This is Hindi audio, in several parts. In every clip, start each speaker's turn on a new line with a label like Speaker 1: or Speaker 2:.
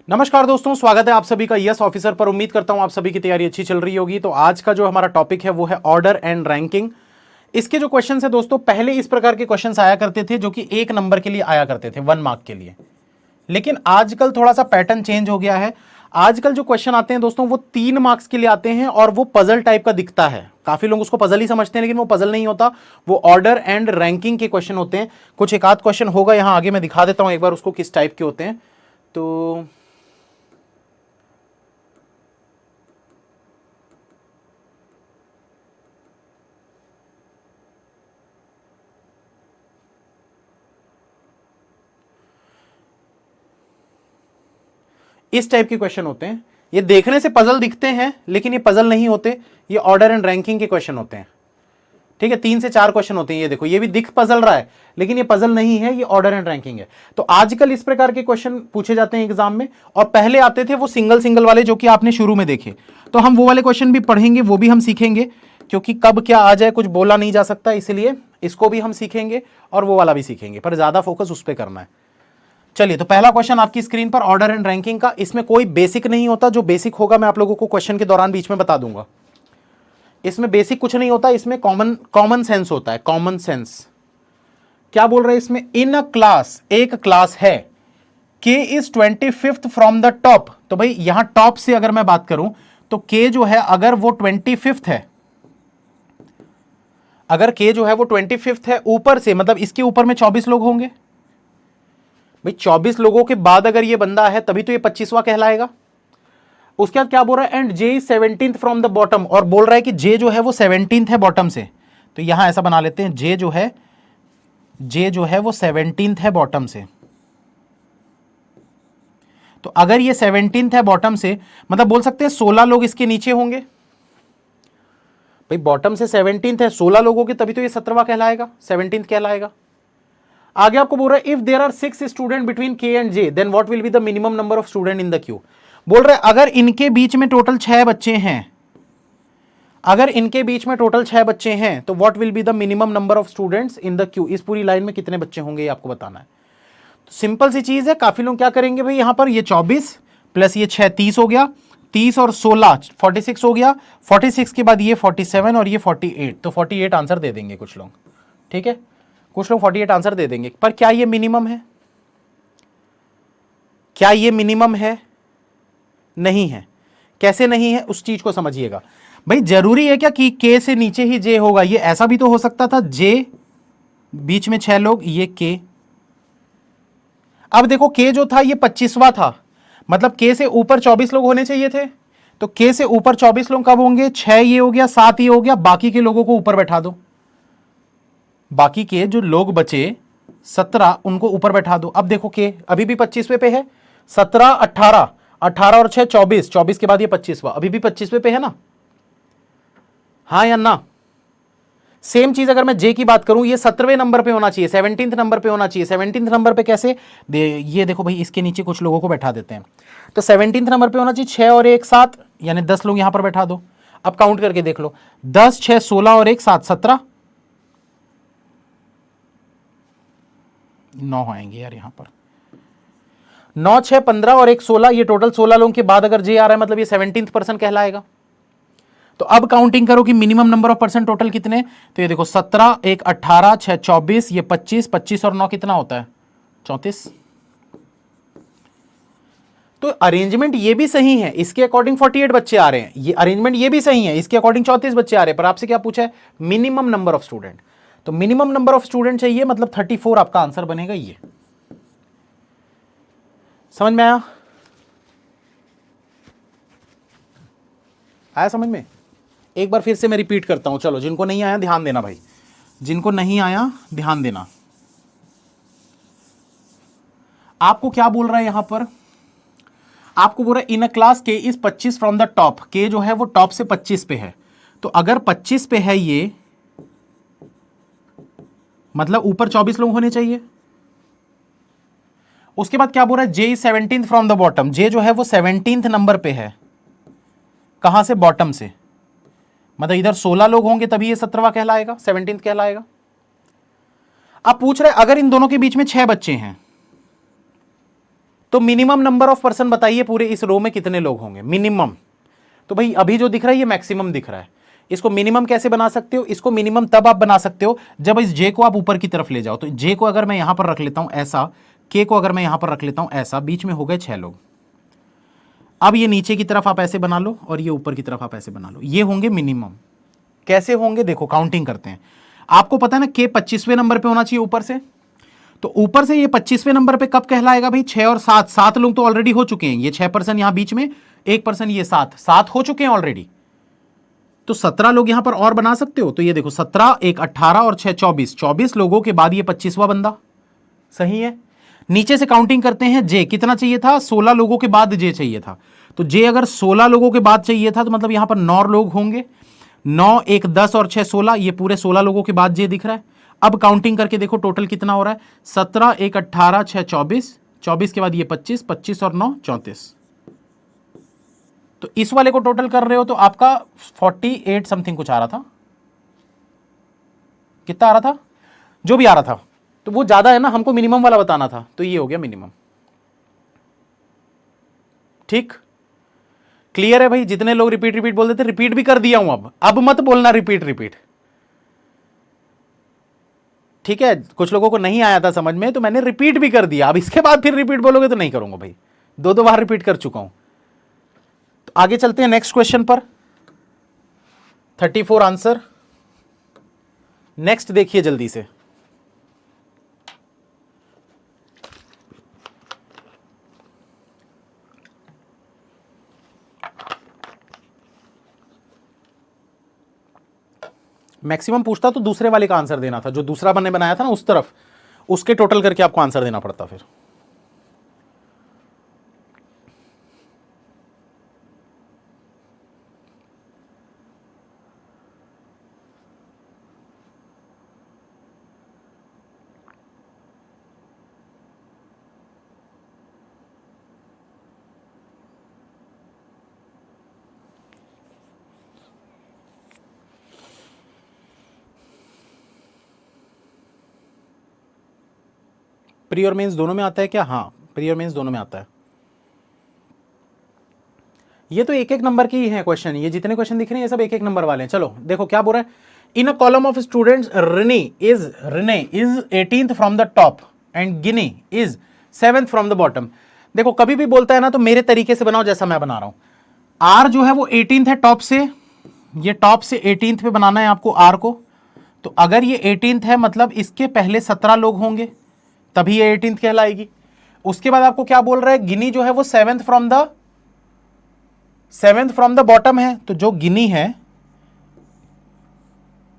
Speaker 1: नमस्कार दोस्तों, स्वागत है आप सभी का यस ऑफिसर पर। उम्मीद करता हूं आप सभी की तैयारी अच्छी चल रही होगी। तो आज का जो हमारा टॉपिक है वो है ऑर्डर एंड रैंकिंग। इसके जो क्वेश्चन है दोस्तों, पहले इस प्रकार के क्वेश्चन आया करते थे जो कि 1 नंबर के लिए आया करते थे, 1 मार्क के लिए। लेकिन आजकल थोड़ा सा पैटर्न चेंज हो गया है। आजकल जो क्वेश्चन आते हैं दोस्तों वो 3 मार्क्स के लिए आते हैं और वो पजल टाइप का दिखता है। काफी लोग उसको पजल ही समझते हैं, लेकिन वो पजल नहीं होता, वो ऑर्डर एंड रैंकिंग के क्वेश्चन होते हैं। कुछ एक आध क्वेश्चन होगा यहां आगे, मैं दिखा देता हूं एक बार उसको किस टाइप के होते हैं। तो इस टाइप के क्वेश्चन होते हैं। ये देखने से पजल दिखते हैं लेकिन ये पजल नहीं होते, ये ऑर्डर एंड रैंकिंग के क्वेश्चन होते हैं। ठीक है, 3 से 4 क्वेश्चन होते हैं। ये देखो, ये भी दिख पजल रहा है लेकिन ये पजल नहीं है, ये ऑर्डर एंड रैंकिंग है। तो आजकल इस प्रकार के क्वेश्चन पूछे जाते हैं एग्जाम में, और पहले आते थे वो सिंगल सिंगल वाले जो कि आपने शुरू में देखे। तो हम वो वाले क्वेश्चन भी पढ़ेंगे, वो भी हम सीखेंगे, क्योंकि कब क्या आ जाए कुछ बोला नहीं जा सकता, इसलिए इसको भी हम सीखेंगे और वो वाला भी सीखेंगे, पर ज्यादा फोकस उस पर करना है। चलिए, तो पहला क्वेश्चन आपकी स्क्रीन पर ऑर्डर एंड रैंकिंग का। इसमें कोई बेसिक नहीं होता, जो बेसिक होगा मैं आप लोगों को क्वेश्चन के दौरान बीच में बता दूंगा। इसमें बेसिक कुछ नहीं होता, इसमें कॉमन सेंस होता है। कॉमन सेंस क्या बोल रहे हैं इसमें? इन अ क्लास, एक क्लास है, के is 25th from the top. तो भाई यहां टॉप से अगर मैं बात करूं तो के जो है, अगर वो 25th है, अगर के जो है वो 25th है ऊपर से, मतलब इसके ऊपर में 24 लोग होंगे। भाई 24 लोगों के बाद अगर ये बंदा है तभी तो ये 25वां कहलाएगा। उसके बाद क्या बोल रहा है? And J is 17th from the bottom, और बोल रहा है कि जे जो है वो 17th है बॉटम से। तो यहां ऐसा बना लेते हैं, जे जो है वो 17th है बॉटम से। तो अगर ये 17th है बॉटम से, मतलब बोल सकते हैं 16 लोग इसके नीचे होंगे। भाई बॉटम से 17th है, 16 लोगों के, तभी तो ये 17वां कहलाएगा, 17th कहलाएगा। आगे आपको बोल रहा है if there are 6 student between K and J then what will be the minimum number of student in the queue. बोल रहे अगर इनके बीच में टोटल 6 बच्चे हैं, अगर इनके बीच में टोटल 6 बच्चे हैं तो what will be the minimum number of students in the Q. इस पूरी लाइन में कितने बच्चे होंगे ये आपको बताना है। तो सिंपल सी चीज है। काफी लोग क्या करेंगे भाई, यहां पर ये 24 प्लस ये 6 30 हो गया, 30 और 16 46 हो गया, 46 के बाद ये 47 और ये 48, तो 48 आंसर दे देंगे कुछ लोग। ठीक है, कुछ लोग 48 आंसर दे देंगे। पर क्या ये मिनिमम है? क्या ये मिनिमम है? नहीं है। कैसे नहीं है उस चीज को समझिएगा। भाई जरूरी है क्या कि के से नीचे ही जे होगा? ये ऐसा भी तो हो सकता था, जे बीच में 6 लोग, ये के। अब देखो के जो था ये 25वां था, मतलब के से ऊपर 24 लोग होने चाहिए थे। तो के से ऊपर 24 लोग कब होंगे? 6 ये हो गया, 7 ये हो गया, बाकी के लोगों को ऊपर बैठा दो। बाकी के जो लोग बचे 17, उनको ऊपर बैठा दो। अब देखो के अभी भी 25वें पे है, 17 18, 18 और 6 24, 24 के बाद ये 25वां, अभी भी 25वें पे है ना? हाँ या ना? सेम चीज अगर मैं जे की बात करूं, ये 17वें नंबर पे होना चाहिए, 17th नंबर पे होना चाहिए। 17th नंबर पे कैसे? ये देखो भाई, इसके नीचे कुछ लोगों को बैठा देते हैं। तो 17th नंबर पे होना चाहिए, 6 और 1 7, यानी 10 लोग यहां पर बैठा दो। अब काउंट करके देख लो, 10 6 16 और 1 7 17, 9 आएंगे यार यहां पर। 9 6 15 और 1 16, ये टोटल 16 लोगों के बाद अगर जे आ रहा है, मतलब ये 17th पर्सन कहलाएगा। तो अब काउंटिंग करो कि minimum number of person total कितने। तो ये देखो 17 1 18 6 24, ये 25, 25 और 9 कितना होता है? 34। तो अरेंजमेंट ये भी सही है, इसके अकॉर्डिंग 48 बच्चे आ रहे हैं। ये अरेंजमेंट ये भी सही है, इसके अकॉर्डिंग 34 बच्चे आ रहे हैं। पर आपसे क्या पूछा है? Minimum number of student. तो मिनिमम नंबर ऑफ स्टूडेंट चाहिए, मतलब 34 आपका आंसर बनेगा। ये समझ में आया? आया समझ में? एक बार फिर से मैं रिपीट करता हूं, चलो जिनको नहीं आया ध्यान देना भाई, जिनको नहीं आया ध्यान देना। आपको क्या बोल रहा है यहां पर? आपको बोल रहा है इन अ क्लास के इज 25 फ्रॉम द टॉप। के जो है वो टॉप से 25 पे है। तो अगर 25 पे है ये, मतलब ऊपर 24 लोग होने चाहिए। उसके बाद क्या बोल रहा है? J is 17th from the bottom. J जो है वो 17th नंबर पे है, कहां से? बॉटम से। मतलब इधर 16 लोग होंगे तभी ये 17वां कहलाएगा, 17th कहलाएगा। अब पूछ रहे अगर इन दोनों के बीच में 6 बच्चे हैं, तो मिनिमम नंबर ऑफ पर्सन बताइए पूरे इस रो में कितने लोग होंगे मिनिमम। तो भाई अभी जो दिख रहा है ये मैक्सिमम दिख रहा है, इसको मिनिमम कैसे बना सकते हो, इसको मिनिमम तब आप बना सकते हो जब इस जे को आप ऊपर की तरफ ले जाओ। तो जे को अगर मैं यहां पर रख लेता हूं ऐसा, के को अगर मैं यहां पर रख लेता हूं ऐसा, बीच में हो गए 6 लोग। अब ये नीचे की तरफ आप ऐसे बना लो और ये ऊपर की तरफ आप ऐसे बना लो, ये होंगे मिनिमम। कैसे होंगे देखो, काउंटिंग करते हैं। आपको पता है ना के 25वें नंबर पे होना चाहिए ऊपर से, तो ऊपर से ये 25वें नंबर पे कब कहलाएगा भाई, 6 और 7, 7 लोग तो ऑलरेडी हो चुके हैं, ये 6 पर्सन यहां बीच में, 1 पर्सन ये 7, 7 हो चुके हैं ऑलरेडी। तो 17 लोग यहां पर और बना सकते हो। तो ये देखो 17, 1 18 और 6 24, 24 लोगों के बाद ये 25वां बंदा। सही है। नीचे से काउंटिंग करते हैं, जे कितना चाहिए था, 16 लोगों के बाद जे चाहिए था। तो जे अगर 16 लोगों के बाद चाहिए था तो मतलब यहां पर 9 लोग होंगे। 9 1 10 और 6 16, ये पूरे 16 लोगों के बाद जे दिख रहा है। अब काउंटिंग करके देखो टोटल कितना हो रहा है, 17 1 18 6 24, 24 के बाद ये 25, 25 और 9 34। तो इस वाले को टोटल कर रहे हो तो आपका 48 समथिंग कुछ आ रहा था, कितना आ रहा था, जो भी आ रहा था। तो वो ज्यादा है ना, हमको मिनिमम वाला बताना था, तो ये हो गया मिनिमम। ठीक, क्लियर है भाई। जितने लोग रिपीट रिपीट बोल देते, रिपीट भी कर दिया हूं। अब मत बोलना रिपीट रिपीट, ठीक है। कुछ लोगों को नहीं आया था समझ में, तो मैंने रिपीट भी कर दिया। अब इसके बाद फिर रिपीट बोलोगे तो नहीं करूंगा भाई, 2 बार रिपीट कर चुका हूं। तो आगे चलते हैं नेक्स्ट क्वेश्चन पर। 34 आंसर। नेक्स्ट देखिए जल्दी से। मैक्सिमम पूछता तो दूसरे वाले का आंसर देना था, जो दूसरा मैंने बनाया था ना उस तरफ, उसके टोटल करके आपको आंसर देना पड़ता फिर। प्री और मेंस दोनों में आता है क्या? हाँ, प्री और मेंस दोनों में आता है। ये तो एक एक नंबर की ही है क्वेश्चन, ये जितने क्वेश्चन दिख रहे हैं ये सब एक एक नंबर वाले हैं। चलो देखो क्या बोल रहा है, in a column of students Rini is 18th from the top and Gini is 7th from the bottom. देखो कभी भी बोलता है ना तो मेरे तरीके से बनाओ जैसा मैं बना रहा हूं। आर जो है वो 18th है टॉप से, ये टॉप से 18th पे बनाना है आपको आर को। तो अगर ये 18th है मतलब इसके पहले 17 लोग होंगे तभी ये 18th कहलाएगी। उसके बाद आपको क्या बोल रहा है, गिनी जो है वो 7th फ्रॉम द बॉटम है। तो जो गिनी है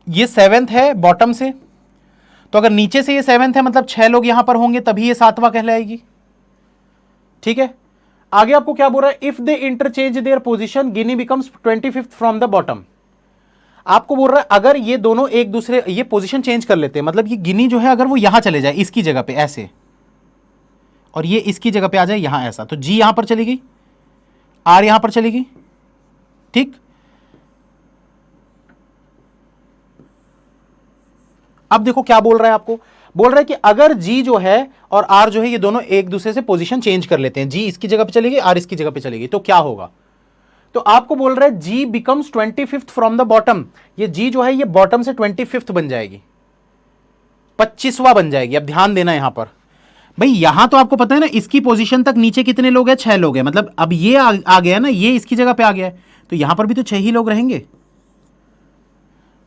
Speaker 1: ये 7th है बॉटम से, तो अगर नीचे से ये 7th है मतलब 6 लोग यहां पर होंगे तभी ये 7वां कहलाएगी। ठीक है। आगे आपको क्या बोल रहा है, if they interchange their position Guinea becomes 25th from the bottom. आपको बोल रहा है अगर ये दोनों एक दूसरे ये पोजीशन चेंज कर लेते हैं, मतलब ये गिनी जो है अगर वो यहां चले जाए इसकी जगह पे ऐसे, और ये इसकी जगह पे आ जाए यहां ऐसा, तो जी यहां पर चली गई, आर यहां पर चली गई। ठीक, अब देखो क्या बोल रहा है, आपको बोल रहा है कि अगर जी जो है और आर जो है ये दोनों एक दूसरे से पोजीशन चेंज कर लेते हैं, जी इसकी जगह पे चली गई, आर इसकी जगह पे चली गई, तो क्या होगा। तो आपको बोल रहा है G becomes 25th from the bottom. ये जी जो है ये बॉटम से 25th बन जाएगी, 25वां बन जाएगी। अब ध्यान देना यहां पर भाई, यहां तो आपको पता है ना इसकी पोजीशन तक नीचे कितने लोग हैं, 6 लोग हैं। मतलब अब ये आ गया ना, ये इसकी जगह पे आ गया है, तो यहां पर भी तो 6 ही लोग रहेंगे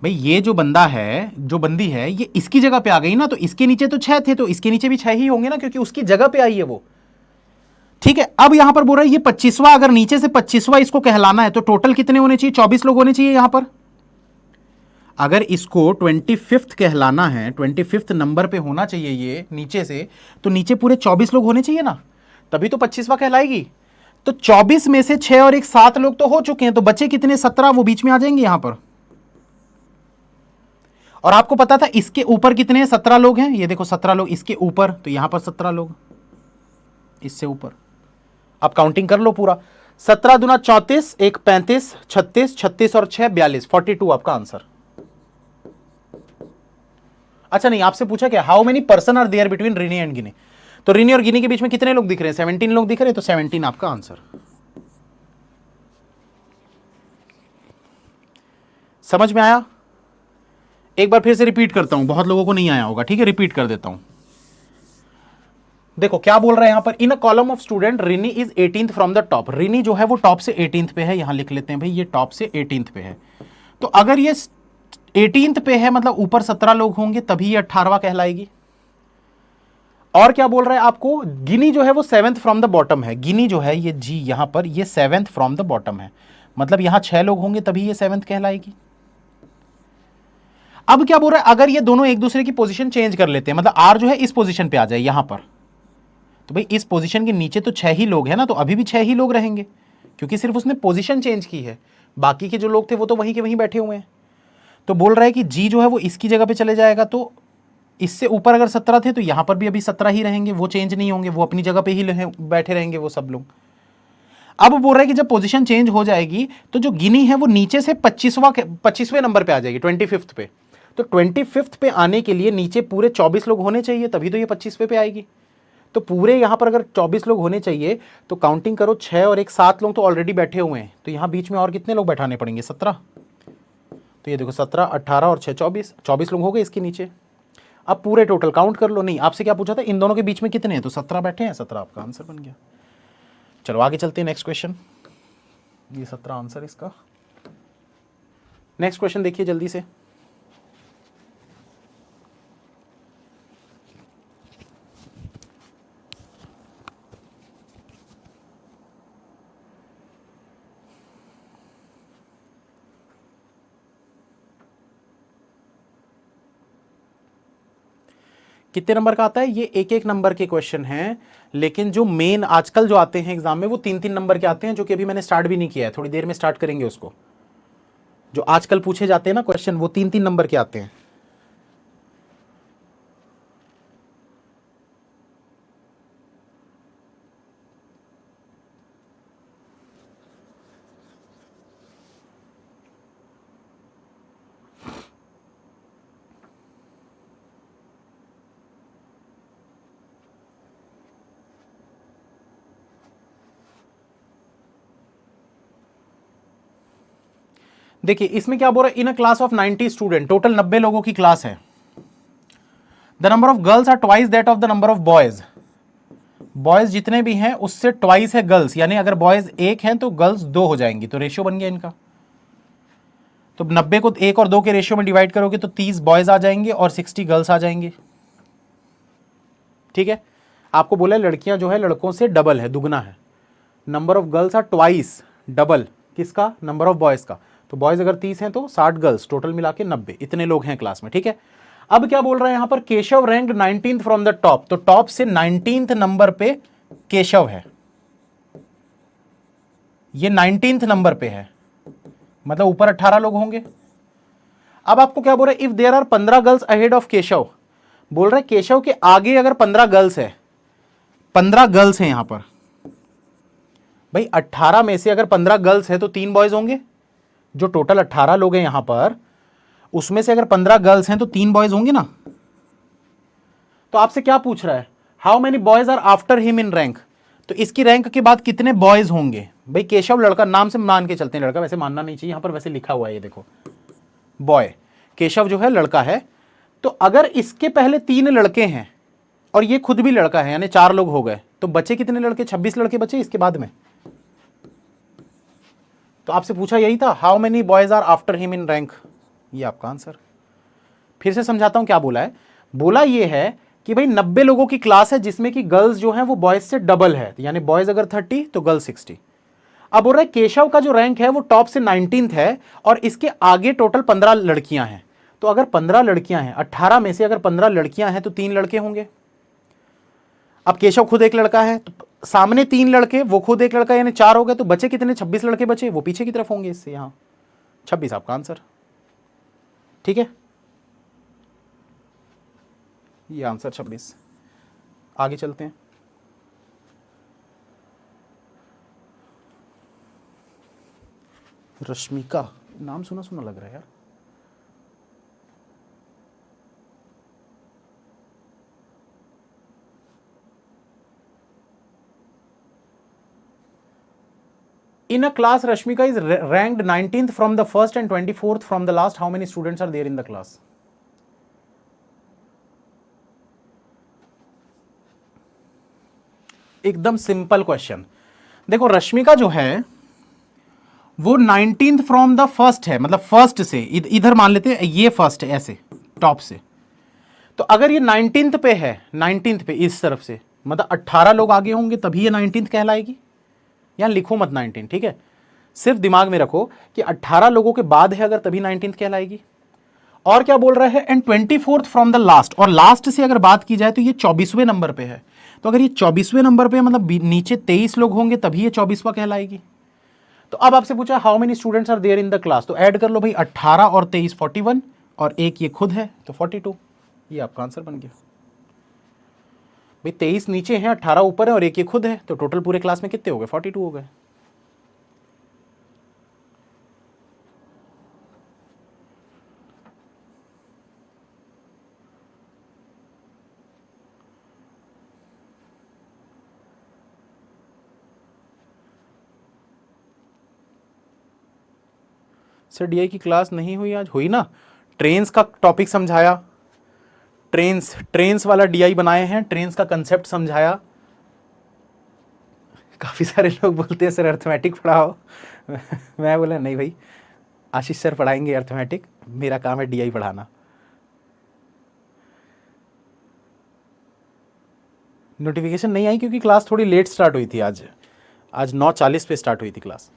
Speaker 1: भाई। ये जो बंदा है जो बंदी है ये इसकी जगह पे आ गई ना, तो इसके नीचे तो 6 थे तो इसके नीचे भी 6 ही होंगे ना, क्योंकि उसकी जगह पे आई है वो। ठीक है। अब यहां पर बोल रहा है ये 25वां, अगर नीचे से 25वां इसको कहलाना है तो टोटल कितने होने चाहिए, 24 लोग होने चाहिए यहां पर। अगर इसको 25th कहलाना है, 25th नंबर पे होना चाहिए ये नीचे से, तो नीचे पूरे 24 लोग होने चाहिए ना, तभी तो 25वां कहलाएगी। तो 24 में से 6 और 1 7 लोग तो हो चुके हैं, तो बचे कितने, 17, वो बीच में आ जाएंगे यहां पर। और आपको पता था इसके ऊपर कितने हैं, 17 लोग हैं, ये देखो 17 लोग इसके ऊपर, तो यहां पर 17 लोग इससे ऊपर। आप काउंटिंग कर लो पूरा, 17 दूना 34, 1 35, 36, 36 और 6 42, 42 आपका आंसर। अच्छा नहीं, आपसे पूछा क्या, how many person are there between Rini and Gini. तो रिनी और गिनी के बीच में कितने लोग दिख रहे हैं? 17 लोग दिख रहे हैं, तो 17 आपका आंसर। समझ में आया? एक बार फिर से रिपीट करता हूं, बहुत लोगों को नहीं आया होगा, ठीक है, रिपीट कर देता हूं। देखो क्या बोल रहा है यहां पर, in a column of student Rini is 18th from the top. Rini जो है वो टॉप से 18th पे है, यहां लिख लेते हैं भाई, ये टॉप से 18th पे है। तो अगर ये 18th पे है, मतलब ऊपर 17 लोग होंगे, तभी ये 18वां कहलाएगी। और क्या बोल रहा है आपको, गिनी जो है वो 7th फ्रॉम द बॉटम है। गिनी जो है ये जी यहां पर, ये 7th फ्रॉम द बॉटम है, मतलब यहां 6 लोग होंगे तभी ये 7th कहलाएगी। अब क्या बोल रहा है, अगर ये दोनों एक दूसरे की पोजीशन चेंज कर लेते हैं, मतलब आर जो है इस पोजीशन पे आ जाए यहां पर, तो भाई इस पोजीशन के नीचे तो 6 ही लोग हैं ना, तो अभी भी 6 ही लोग रहेंगे, क्योंकि सिर्फ उसने पोजीशन चेंज की है, बाकी के जो लोग थे वो तो वहीं के वहीं बैठे हुए हैं। तो बोल रहा है कि जी जो है वो इसकी जगह पे चले जाएगा, तो इससे ऊपर अगर 17 थे तो यहां पर भी अभी 17 ही रहेंगे, वो चेंज नहीं होंगे, वो अपनी जगह पे ही बैठे रहेंगे वो सब लोग। अब बोल रहा है कि जब पोजीशन चेंज हो जाएगी तो जो गिनी है वो नीचे से 25वें नंबर पे आ जाएगी, 25th पे। तो 25th पे आने के लिए नीचे पूरे 24 लोग होने चाहिए, तभी तो ये 25वें पे आएगी। तो पूरे यहां पर अगर 24 लोग होने चाहिए तो काउंटिंग करो, 6 और 1 7 लोग तो ऑलरेडी बैठे हुए हैं, तो यहां बीच में और कितने लोग बैठाने पड़ेंगे? 17। तो ये देखो 17 18 और 6 24 लोग हो गए इसके नीचे। अब पूरे टोटल काउंट कर लो। नहीं, आपसे क्या पूछा था, इन दोनों के बीच में कितने हैं? तो 17 बैठे हैं, 17 आपका आंसर बन गया। चलो आगे चलते हैं, नेक्स्ट क्वेश्चन। ये 17 आंसर इसका। नेक्स्ट क्वेश्चन देखिए जल्दी से। कितने नंबर का आता है? ये एक एक नंबर के क्वेश्चन हैं, लेकिन जो मेन आजकल जो आते हैं एग्जाम में वो 3-3 नंबर के आते हैं, जो कि अभी मैंने स्टार्ट भी नहीं किया है, थोड़ी देर में स्टार्ट करेंगे उसको। जो आजकल पूछे जाते हैं ना क्वेश्चन, वो 3-3 नंबर के आते हैं। देखिए इसमें क्या बोल रहा है, in a class of 90 student, total 90 लोगों की क्लास है। The number of girls are twice that of the number of boys. Boys जितने भी हैं उससे ट्वाइस है गर्ल्स, यानी अगर बॉयज 1 हैं तो गर्ल्स 2 हो जाएंगी, तो रेशियो बन गया इनका। तो 90 को 1 और 2 के रेशियो में डिवाइड करोगे तो 30 बॉयज आ जाएंगे और 60 गर्ल्स आ जाएंगे। ठीक है, आपको बोला लड़कियां जो है लड़कों से डबल है, दुगना है। Number of girls are twice, double किसका? नंबर ऑफ बॉयज का। तो बॉयज अगर 30 हैं तो 60 गर्ल्स, टोटल मिला के 90, इतने लोग हैं क्लास में। ठीक है, अब क्या बोल रहा है यहां पर, Keshav rank 19th from the top. तो टॉप से 19th नंबर पे केशव है, ये 19th नंबर पे है, मतलब ऊपर 18 लोग होंगे। अब आपको क्या बोल रहा है, if there are 15 girls ahead of Keshav. बोल रहा है केशव के आगे अगर 15 गर्ल्स है, 15 गर्ल्स हैं यहां पर, भाई 18 में से अगर 15 गर्ल्स है तो 3 बॉयज होंगे। जो टोटल 18 लोग हैं यहां पर, उसमें से अगर 15 गर्ल्स हैं तो 3 बॉयज होंगे ना। तो आपसे क्या पूछ रहा है, how many boys are after him in rank. तो इसकी रैंक के बाद कितने बॉयज होंगे। भाई केशव लड़का, नाम से मान के चलते हैं लड़का, वैसे मानना नहीं चाहिए, यहां पर वैसे लिखा हुआ है, ये देखो बॉय, केशव जो है लड़का है। तो अगर इसके पहले 3 लड़के हैं और ये खुद भी लड़का है, यानी 4 लोग हो गए, तो बचे कितने लड़के? 26 लड़के बचे इसके बाद में। तो आपसे पूछा यही था, how many boys are after him in rank, ये आपका आंसर। फिर से समझाता हूं क्या बोला है। बोला ये है कि भाई 90 लोगों की क्लास है जिसमें कि गर्ल्स जो है वो बॉयज से डबल है, यानी बॉयज अगर 30 तो गर्ल्स 60। अब बोल रहा है केशव का जो रैंक है वो टॉप से 19th है और इसके आगे टोटल 15 लड़कियां हैं। तो अगर 15 लड़कियां हैं, 18 में से अगर 15 लड़कियां हैं तो 3 लड़के होंगे। अब केशव खुद एक लड़का है, तो सामने 3 लड़के, वो खुद एक लड़का, यानी 4 हो गए, तो बचे कितने? 26 लड़के बचे, वो पीछे की तरफ होंगे इससे, यहां 26 आपका आंसर। ठीक है, ये आंसर 26। आगे चलते हैं। रश्मिका, नाम सुना सुना लग रहा है यार। In a class, Rashmika is ranked 19th from the first and 24th from the last. How many students are there in the class? एकदम सिंपल क्वेश्चन। देखो रश्मिका जो है वो 19th फ्रॉम द फर्स्ट है, मतलब फर्स्ट से इधर मान लेते हैं ये फर्स्ट है ऐसे टॉप से। तो अगर ये 19th पे है, 19th पे इस तरफ से, मतलब 18 लोग आगे होंगे तभी ये 19th कहलाएगी। यहां लिखो मत 19, ठीक है, सिर्फ दिमाग में रखो कि 18 लोगों के बाद है अगर तभी 19th कहलाएगी। और क्या बोल रहा है, and 24th from the last, और लास्ट से अगर बात की जाए तो ये 24वें नंबर पे है। तो अगर ये 24वें नंबर पे मतलब नीचे 23 लोग होंगे तभी ये 24वां कहलाएगी। तो अब आपसे पूछा how many students are there in the class, तो ऐड कर लो भाई 18 और 23 41, और एक ये खुद है तो 42। ये आपका आंसर बन गया भाई। 23 नीचे हैं, 18 ऊपर है और एक ये खुद है, तो टोटल पूरे क्लास में कितने हो गए, 42 हो गए। सर डीआई की क्लास नहीं हुई आज? हुई ना, ट्रेन्स का टॉपिक समझाया, ट्रेन्स वाला डीआई बनाए हैं, ट्रेन्स का कंसेप्ट समझाया। काफ़ी सारे लोग बोलते हैं सर अर्थमेटिक पढ़ाओ मैं बोला नहीं भाई, आशीष सर पढ़ाएंगे अर्थमेटिक, मेरा काम है डीआई पढ़ाना। नोटिफिकेशन नहीं आई क्योंकि क्लास थोड़ी लेट स्टार्ट हुई थी आज। आज 9:40 पे स्टार्ट हुई थी क्लास।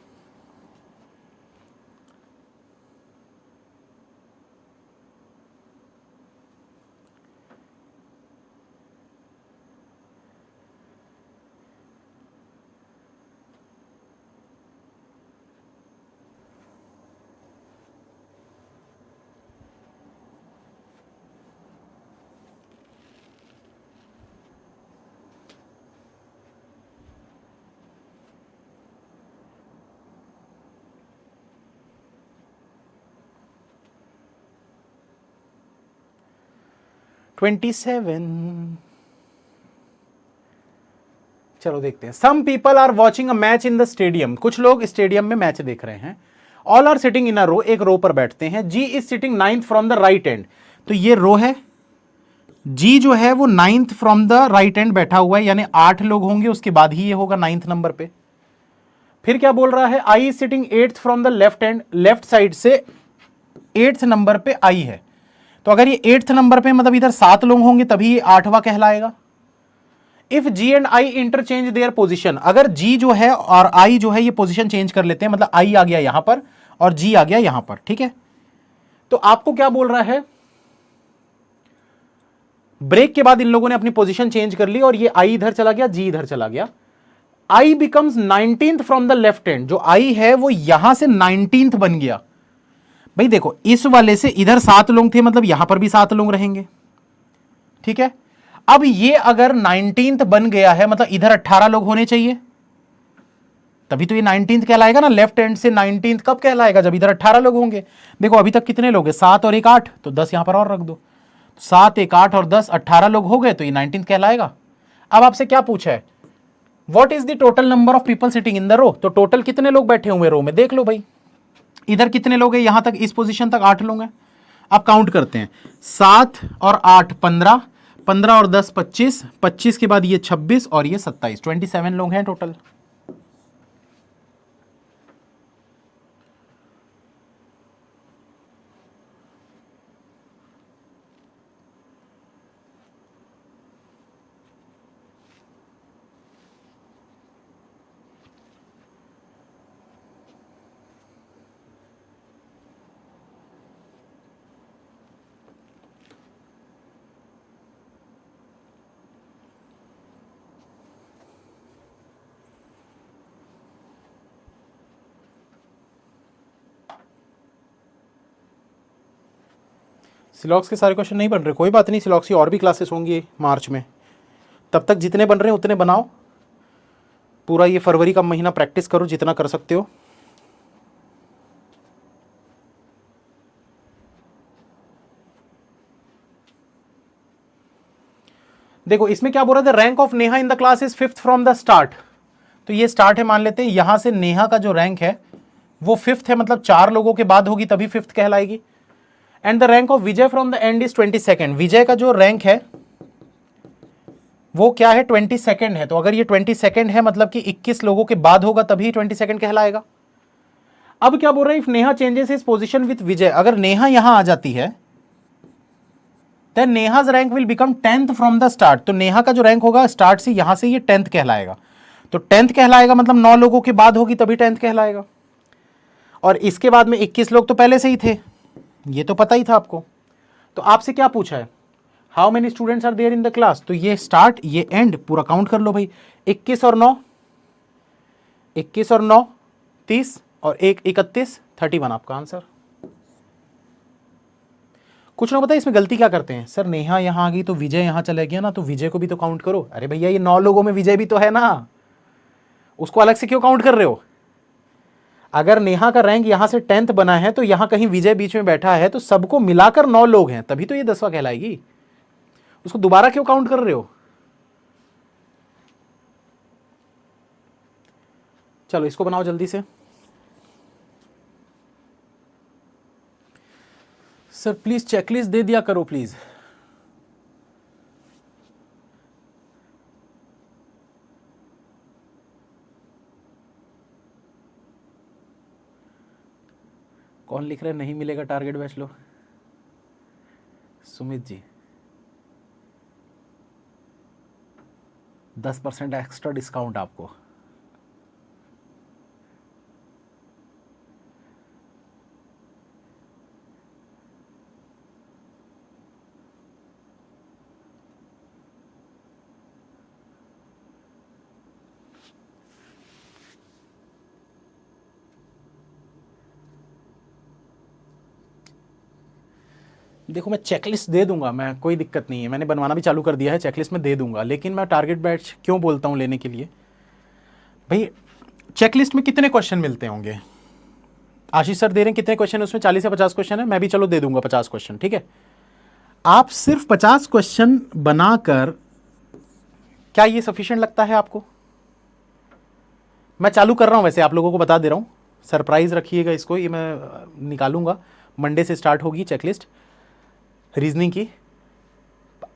Speaker 1: चलो देखते हैं। Some people are watching a match in the stadium, कुछ लोग स्टेडियम में मैच देख रहे हैं। All are sitting in a row, एक रो पर बैठते हैं। G is sitting 9th from the right end, तो ये रो है, जी जो है वो 9th from the right and बैठा हुआ है, यानी 8 लोग होंगे उसके बाद ही ये होगा 9th नंबर पे। फिर क्या बोल रहा है, I is sitting 8th from the left end, left side से 8th नंबर पे आई है। तो अगर ये 8th नंबर पे मतलब इधर 7 लोग होंगे तभी ये 8वां कहलाएगा। If G and I interchange their position, अगर जी जो है और आई जो है ये पोजीशन चेंज कर लेते हैं, मतलब आई आ गया यहां पर और जी आ गया यहां पर, ठीक है, तो आपको क्या बोल रहा है, ब्रेक के बाद इन लोगों ने अपनी पोजीशन चेंज कर ली और ये आई इधर चला गया, जी इधर चला गया। I becomes 19th from the left and, जो आई है वो यहां से 19th बन गया। भाई देखो इस वाले से इधर 7 लोग थे, मतलब यहां पर भी 7 लोग रहेंगे, ठीक है। अब ये अगर 19th बन गया है, मतलब इधर 18 लोग होने चाहिए, तभी तो ये 19th कहलाएगा ना। लेफ्ट हैंड से 19th कब कहलाएगा, जब इधर 18 लोग होंगे। देखो अभी तक कितने लोग हैं, 7 और 1 8, तो 10 यहां पर और रख दो, 7 1 8 और 10 18 लोग हो गए, तो ये 19th कहलाएगा। अब आपसे क्या पूछा है, what is the total number of people sitting in the row, तो टोटल कितने लोग बैठे हुए रो में, देख लो भाई। इधर कितने लोग हैं, यहां तक इस पोजीशन तक 8 लोग हैं। अब काउंट करते हैं, 7 और 8 15, 15 और 10 25, 25 के बाद ये 26 और ये 27, 27 लोग हैं टोटल। सिलॉक्स के सारे क्वेश्चन नहीं बन रहे, कोई बात नहीं, सिलॉक्स की और भी क्लासेस होंगी मार्च में, तब तक जितने बन रहे हैं उतने बनाओ। पूरा ये फरवरी का महीना प्रैक्टिस करो जितना कर सकते हो। देखो इसमें क्या बोल रहा था, rank of Neha in the class is 5th from the start, तो ये स्टार्ट है मान लेते हैं, यहां से नेहा का जो रैंक है वो 5th है, मतलब 4 लोगों के बाद होगी तभी 5th कहलाएगी। And the rank of Vijay from the end is 22nd। Vijay का जो रैंक है वो क्या है, 22nd है। तो अगर ये 22nd है मतलब कि 21 लोगों के बाद होगा तभी 22nd कहलाएगा। अब क्या बोल रहे हैं, if Neha changes his position with Vijay, अगर नेहा यहां आ जाती है then Neha's rank will become 10th from the start. तो नेहा का जो रैंक होगा स्टार्ट से यहां से ये 10th कहलाएगा। तो 10th कहलाएगा मतलब 9 लोगों के बाद होगी तभी 10th कहलाएगा। और इसके बाद में 21 लोग तो पहले से ही थे, ये तो पता ही था आपको। तो आपसे क्या पूछा है, how many students are there in the class, तो ये स्टार्ट ये एंड पूरा काउंट कर लो भाई। 21 और 9 30 और 1 31 31 आपका आंसर। कुछ लोग पता है इसमें गलती क्या करते हैं, सर नेहा यहां आ गई तो विजय यहां चला गया ना, तो विजय को भी तो काउंट करो। अरे भैया ये 9 लोगों में विजय भी तो है ना, उसको अलग से क्यों काउंट कर रहे हो। अगर नेहा का रैंक यहां से 10th बना है तो यहां कहीं विजय बीच में बैठा है, तो सबको मिलाकर 9 लोग हैं तभी तो ये 10वां कहलाएगी। उसको दोबारा क्यों काउंट कर रहे हो। चलो इसको बनाओ जल्दी से। सर प्लीज चेकलिस्ट दे दिया करो प्लीज। कौन लिख रहे हैं नहीं मिलेगा टारगेट बैच लो, सुमित जी 10% एक्स्ट्रा डिस्काउंट आपको। देखो मैं चेकलिस्ट दे दूंगा, मैं कोई दिक्कत नहीं है, मैंने बनवाना भी चालू कर दिया है, चेकलिस्ट में दे दूंगा। लेकिन मैं टारगेट बैच क्यों बोलता हूं लेने के लिए, भाई चेकलिस्ट में कितने क्वेश्चन मिलते होंगे, आशीष सर दे रहे हैं कितने क्वेश्चन है उसमें, 40 से 50 क्वेश्चन है, मैं भी चलो दे दूंगा 50 क्वेश्चन, ठीक है। आप सिर्फ 50 क्वेश्चन बनाकर, क्या ये सफिशिएंट लगता है आपको। मैं चालू कर रहा हूं, वैसे आप लोगों को बता दे रहा हूं, सरप्राइज रखिएगा इसको, ये मैं निकालूंगा, मंडे से स्टार्ट होगी चेकलिस्ट रीजनिंग की।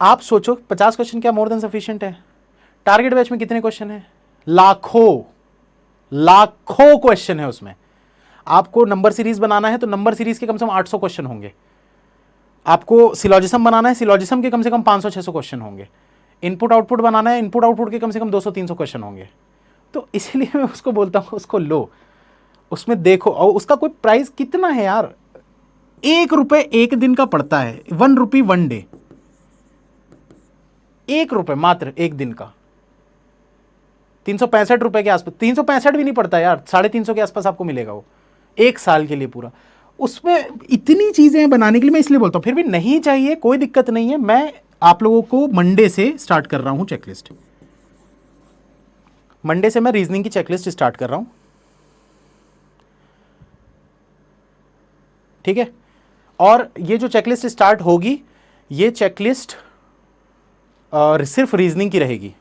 Speaker 1: आप सोचो 50 क्वेश्चन क्या मोर देन सफिशिएंट है। टारगेट बैच में कितने क्वेश्चन है, लाखों लाखों क्वेश्चन है उसमें। आपको नंबर सीरीज बनाना है तो नंबर सीरीज के कम से कम 800 क्वेश्चन होंगे। आपको सिलॉजिज्म बनाना है, सिलॉजिज्म के कम से कम 500-600 क्वेश्चन होंगे। इनपुट आउटपुट बनाना है, इनपुट आउटपुट के कम से कम 200-300 क्वेश्चन होंगे। तो इसलिए मैं उसको बोलता हूँ उसको लो, उसमें देखो। और उसका कोई प्राइस कितना है यार, 1 रुपए एक दिन का पड़ता है, 1 रुपी 1 डे, 1 रुपए मात्र एक दिन का, 365 रुपए के आसपास, 365 भी नहीं पड़ता यार, 350 के आसपास आपको मिलेगा वो 1 साल के लिए पूरा। उसमें इतनी चीजें बनाने के लिए मैं इसलिए बोलता हूं, फिर भी नहीं चाहिए कोई दिक्कत नहीं है। मैं आप लोगों को मंडे से स्टार्ट कर रहा हूं चेकलिस्ट, मंडे से मैं रीजनिंग की चेकलिस्ट स्टार्ट कर रहा हूं, ठीक है। और ये जो चेकलिस्ट स्टार्ट होगी, ये चेकलिस्ट सिर्फ रीजनिंग की रहेगी,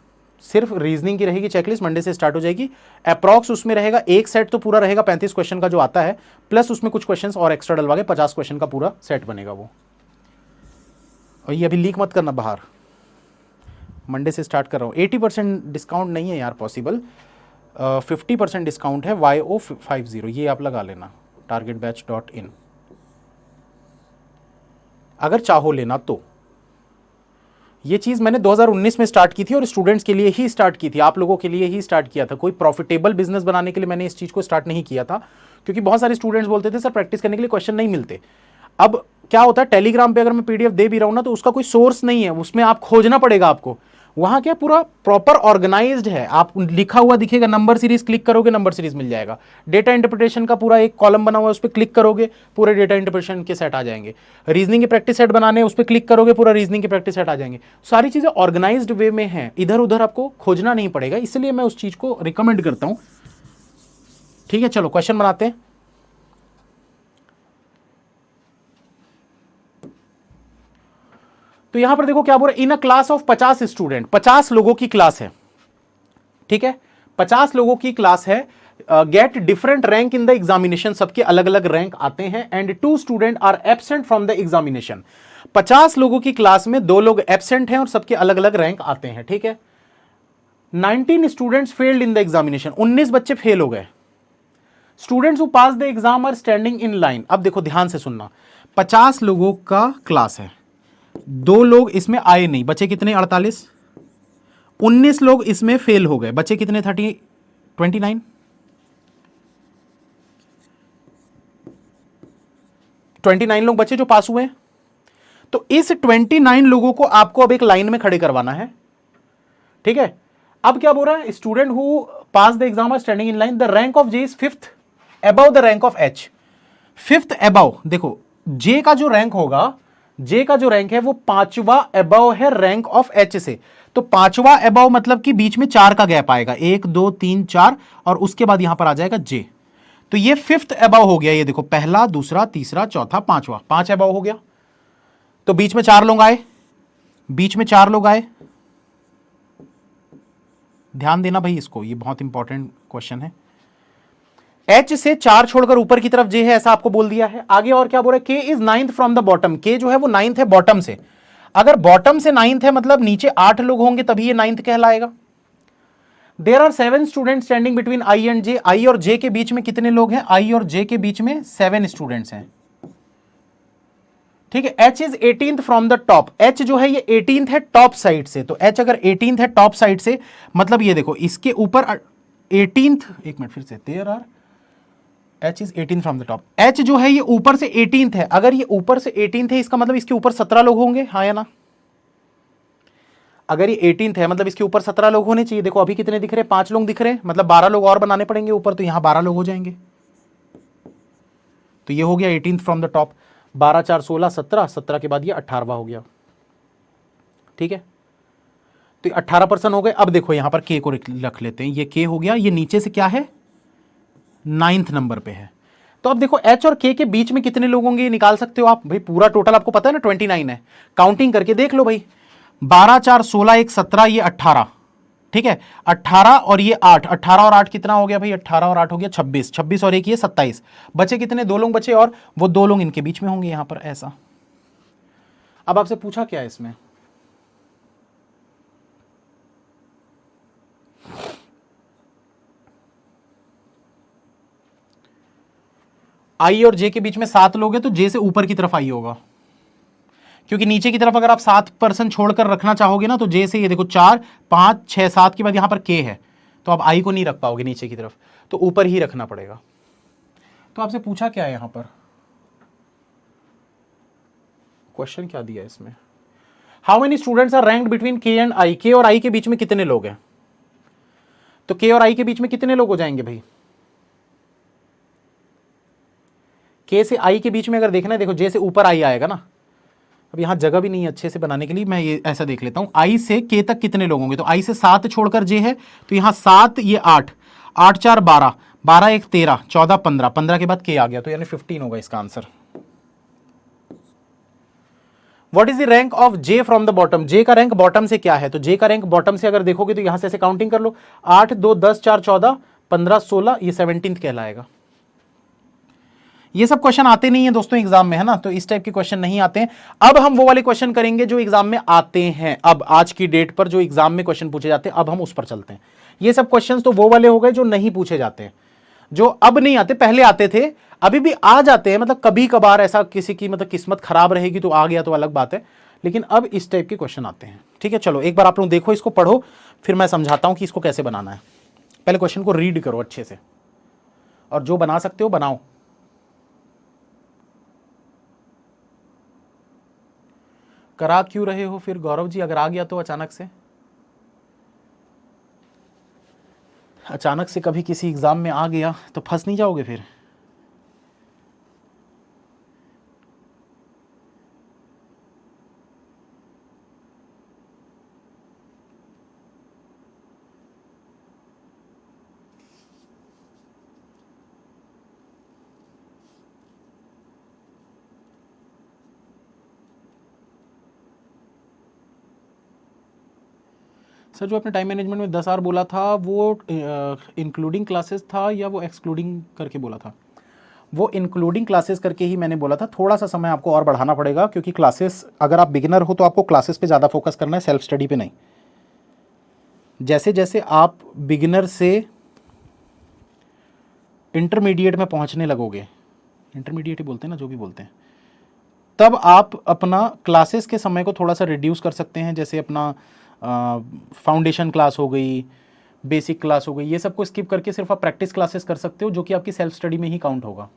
Speaker 1: सिर्फ रीजनिंग की रहेगी चेकलिस्ट, मंडे से स्टार्ट हो जाएगी। अप्रॉक्स उसमें रहेगा एक सेट तो पूरा रहेगा 35 क्वेश्चन का जो आता है, प्लस उसमें कुछ क्वेश्चंस और एक्स्ट्रा डलवा के 50 क्वेश्चन का पूरा सेट बनेगा वो। और ये अभी लीक मत करना बाहर, मंडे से स्टार्ट कर रहा हूँ। 80% डिस्काउंट नहीं है यार पॉसिबल, 50% डिस्काउंट है, YO50 ये आप लगा लेना targetbatch.in, अगर चाहो लेना तो। ये चीज़ मैंने 2019 में स्टार्ट की थी और स्टूडेंट्स के लिए ही स्टार्ट की थी, आप लोगों के लिए ही स्टार्ट किया था। कोई प्रॉफिटेबल बिजनेस बनाने के लिए मैंने इस चीज़ को स्टार्ट नहीं किया था, क्योंकि बहुत सारे स्टूडेंट्स बोलते थे सर प्रैक्टिस करने के लिए क्वेश्चन नहीं मिलते। अब क्या होता है, टेलीग्राम पे अगर मैं PDF दे भी रहा हूँ ना, तो उसका कोई सोर्स नहीं है, उसमें आप खोजना पड़ेगा आपको। वहाँ क्या पूरा प्रॉपर ऑर्गेनाइज्ड है, आप लिखा हुआ दिखेगा, नंबर सीरीज क्लिक करोगे नंबर सीरीज मिल जाएगा। डेटा इंटरप्रिटेशन का पूरा एक कॉलम बना हुआ है, उस पर क्लिक करोगे पूरे डेटा इंटरप्रिटेशन के सेट आ जाएंगे। रीजनिंग के प्रैक्टिस सेट बनाने हैं, उस पर क्लिक करोगे पूरा रीजनिंग के प्रैक्टिस सेट आ जाएंगे। सारी चीज़ें ऑर्गेनाइज्ड वे में हैं, इधर उधर आपको खोजना नहीं पड़ेगा, इसलिए मैं उस चीज़ को रिकमेंड करता हूँ, ठीक है। चलो क्वेश्चन बनाते हैं। तो यहां पर देखो क्या बोल रहा है, in a class of 50 student, 50 लोगों की क्लास है, ठीक है। 50 लोगों की क्लास है, get different rank in the examination, सबके अलग अलग रैंक आते हैं, and 2 student are absent from the examination. 50 लोगों की क्लास में 2 लोग एब्सेंट हैं और सबके अलग अलग रैंक आते हैं, ठीक है। 19 students failed in the examination, 19 बच्चे फेल हो गए। Students who pass the exam are standing in line. अब देखो ध्यान से सुनना, 50 लोगों का क्लास है, 2 लोग इसमें आए नहीं, बचे कितने? 48। 19 लोग इसमें फेल हो गए, बचे कितने? 29। 29 लोग बचे जो पास हुए। तो इस 29 लोगों को आपको अब एक लाइन में खड़े करवाना है, ठीक है। अब क्या बोल रहा है? Student who pass the exam are standing in line, the rank of J is 5th above the rank of H. 5th above, देखो जे का जो रैंक होगा, जे का जो रैंक है वो 5वां अबव है रैंक ऑफ एच से। तो 5वां अबव मतलब कि बीच में 4 का गैप आएगा, 1 2 3 4, और उसके बाद यहां पर आ जाएगा जे। तो ये 5th अबव हो गया, ये देखो पहला, दूसरा, तीसरा, चौथा, पांचवा, 5 अबव हो गया। तो बीच में 4 लोग आए, बीच में 4 लोग आए, ध्यान देना भाई इसको, ये बहुत इंपॉर्टेंट क्वेश्चन है। एच से 4 छोड़कर ऊपर की तरफ जे है, ऐसा आपको बोल दिया है। आगे और क्या बोल रहा है? के is 9th from the bottom, के जो है वो 9th है बॉटम से। अगर बॉटम से 9th है मतलब नीचे 8 लोग होंगे तभी ये 9th कहलाएगा। There are 7 student standing between I and J, I और जे के बीच में कितने लोग हैं? आई और जे के बीच में 7 स्टूडेंट्स हैं, ठीक है। H is 18th from the top, H जो है ये 18th है टॉप साइड से। तो एच अगर 18th है टॉप साइड से, मतलब ये देखो इसके ऊपर 18th, एक मिनट फिर से, there are, H is 18 from the top, H जो है ये ऊपर से 18th है। अगर ये ऊपर से 18th है इसका मतलब इसके ऊपर 17 लोग होंगे, हाँ या ना? अगर ये 18th है मतलब इसके ऊपर 17 लोग होने चाहिए। देखो अभी कितने दिख रहे हैं? 5 लोग दिख रहे हैं, मतलब 12 लोग और बनाने पड़ेंगे ऊपर, तो यहां 12 लोग हो जाएंगे। तो ये हो गया 18th फ्रॉम द टॉप। 12 4 16 17, 17 के बाद ये 18वां हो गया, ठीक है। तो 18% हो गए। अब देखो यहां पर के को रख लेते हैं, ये के हो गया, ये नीचे से क्या है? 9th नंबर पे है। तो अब देखो एच और के बीच में कितने लोग होंगे ये निकाल सकते हो आप भाई, पूरा टोटल आपको पता है ना 29 है, काउंटिंग करके देख लो भाई। 12 4 16 1 17, ये 18, ठीक है। 18 और ये 8, 18 और 8 कितना हो गया भाई? 18 और 8 हो गया 26, 26 और एक ये 27। बचे कितने? 2 लोग बचे, और वो 2 लोग इनके बीच में होंगे यहां पर, ऐसा। अब आपसे पूछा क्या है इसमें? आई और जे के बीच में 7 लोग हैं, तो जे से ऊपर की तरफ आई होगा, क्योंकि नीचे की तरफ अगर आप 7% छोड़कर रखना चाहोगे ना, तो जे से ये देखो 4 5 6 7 के बाद यहां पर के है, तो आप आई को नहीं रख पाओगे नीचे की तरफ, तो ऊपर ही रखना पड़ेगा। तो आपसे पूछा क्या है यहां पर? क्वेश्चन क्या दिया है इसमें? How many students are ranked between K and I, K और आई के बीच में कितने लोग हैं? तो के और आई के बीच में कितने लोग हो जाएंगे भाई? के से आई के बीच में अगर देखना है, देखो जे से ऊपर आई आएगा ना। अब यहां जगह भी नहीं है अच्छे से बनाने के लिए, मैं ये ऐसा देख लेता हूं, आई से के तक कितने लोग होंगे? तो आई से 7 छोड़कर जे है, तो यहां 7, ये 8, 8 4 12, 12 1 13, 14 15, 15 के बाद के आ गया, तो यानी 15 होगा इसका answer. What is the rank of J from the bottom, J का रैंक बॉटम से क्या है? तो जे का रैंक बॉटम से अगर देखोगे तो यहां से ऐसे काउंटिंग कर लो, 8 2 10 4 14 15 16, ये 17th कहलाएगा। ये सब क्वेश्चन आते नहीं है दोस्तों एग्जाम में, है ना, तो इस टाइप के क्वेश्चन नहीं आते हैं। अब हम वो वाले क्वेश्चन करेंगे जो एग्जाम में आते हैं, अब आज की डेट पर जो एग्जाम में क्वेश्चन पूछे जाते हैं, अब हम उस पर चलते हैं। ये सब क्वेश्चन तो वो वाले हो गए जो नहीं पूछे जाते हैं, जो अब नहीं आते, पहले आते थे, अभी भी आ जाते हैं, मतलब कभी कभार ऐसा किसी की मतलब किस्मत खराब रहेगी तो आ गया तो अलग बात है, लेकिन अब इस टाइप के क्वेश्चन आते हैं, ठीक है। चलो एक बार आप लोग देखो, इसको पढ़ो, फिर मैं समझाता हूं कि इसको कैसे बनाना है। पहले क्वेश्चन को रीड करो अच्छे से, और जो बना सकते हो बनाओ। करा क्यों रहे हो फिर गौरव जी, अगर आ गया तो अचानक से कभी किसी एग्जाम में आ गया तो फंस नहीं जाओगे फिर? सर जो आपने टाइम मैनेजमेंट में 10 आवर बोला था वो इंक्लूडिंग क्लासेस था या वो एक्सक्लूडिंग करके बोला था? वो इंक्लूडिंग क्लासेस करके ही मैंने बोला था। थोड़ा सा समय आपको और बढ़ाना पड़ेगा, क्योंकि क्लासेस, अगर आप बिगिनर हो तो आपको क्लासेस पे ज़्यादा फोकस करना है, सेल्फ स्टडी पे नहीं। जैसे जैसे आप बिगिनर से इंटरमीडिएट में पहुंचने लगोगे, इंटरमीडिएट ही बोलते हैं ना, जो भी बोलते हैं, तब आप अपना क्लासेस के समय को थोड़ा सा रिड्यूस कर सकते हैं। जैसे अपना फाउंडेशन क्लास हो गई, बेसिक क्लास हो गई, ये सब को स्किप करके सिर्फ आप प्रैक्टिस क्लासेस कर सकते हो, जो कि आपकी सेल्फ स्टडी में ही काउंट होगा।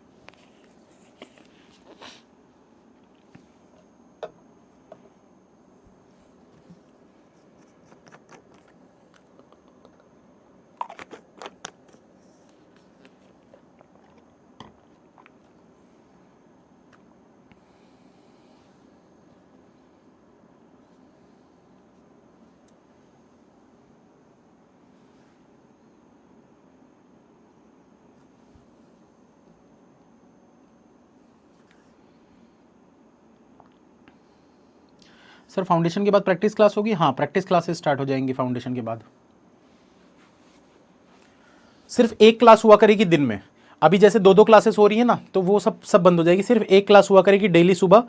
Speaker 1: सर फाउंडेशन के बाद प्रैक्टिस क्लास होगी? हाँ, प्रैक्टिस क्लासेस स्टार्ट हो जाएंगी फाउंडेशन के बाद। सिर्फ एक क्लास हुआ करेगी दिन में। अभी जैसे 2-2 क्लासेस हो रही है ना, तो वो सब बंद हो जाएगी। सिर्फ एक क्लास हुआ करेगी डेली सुबह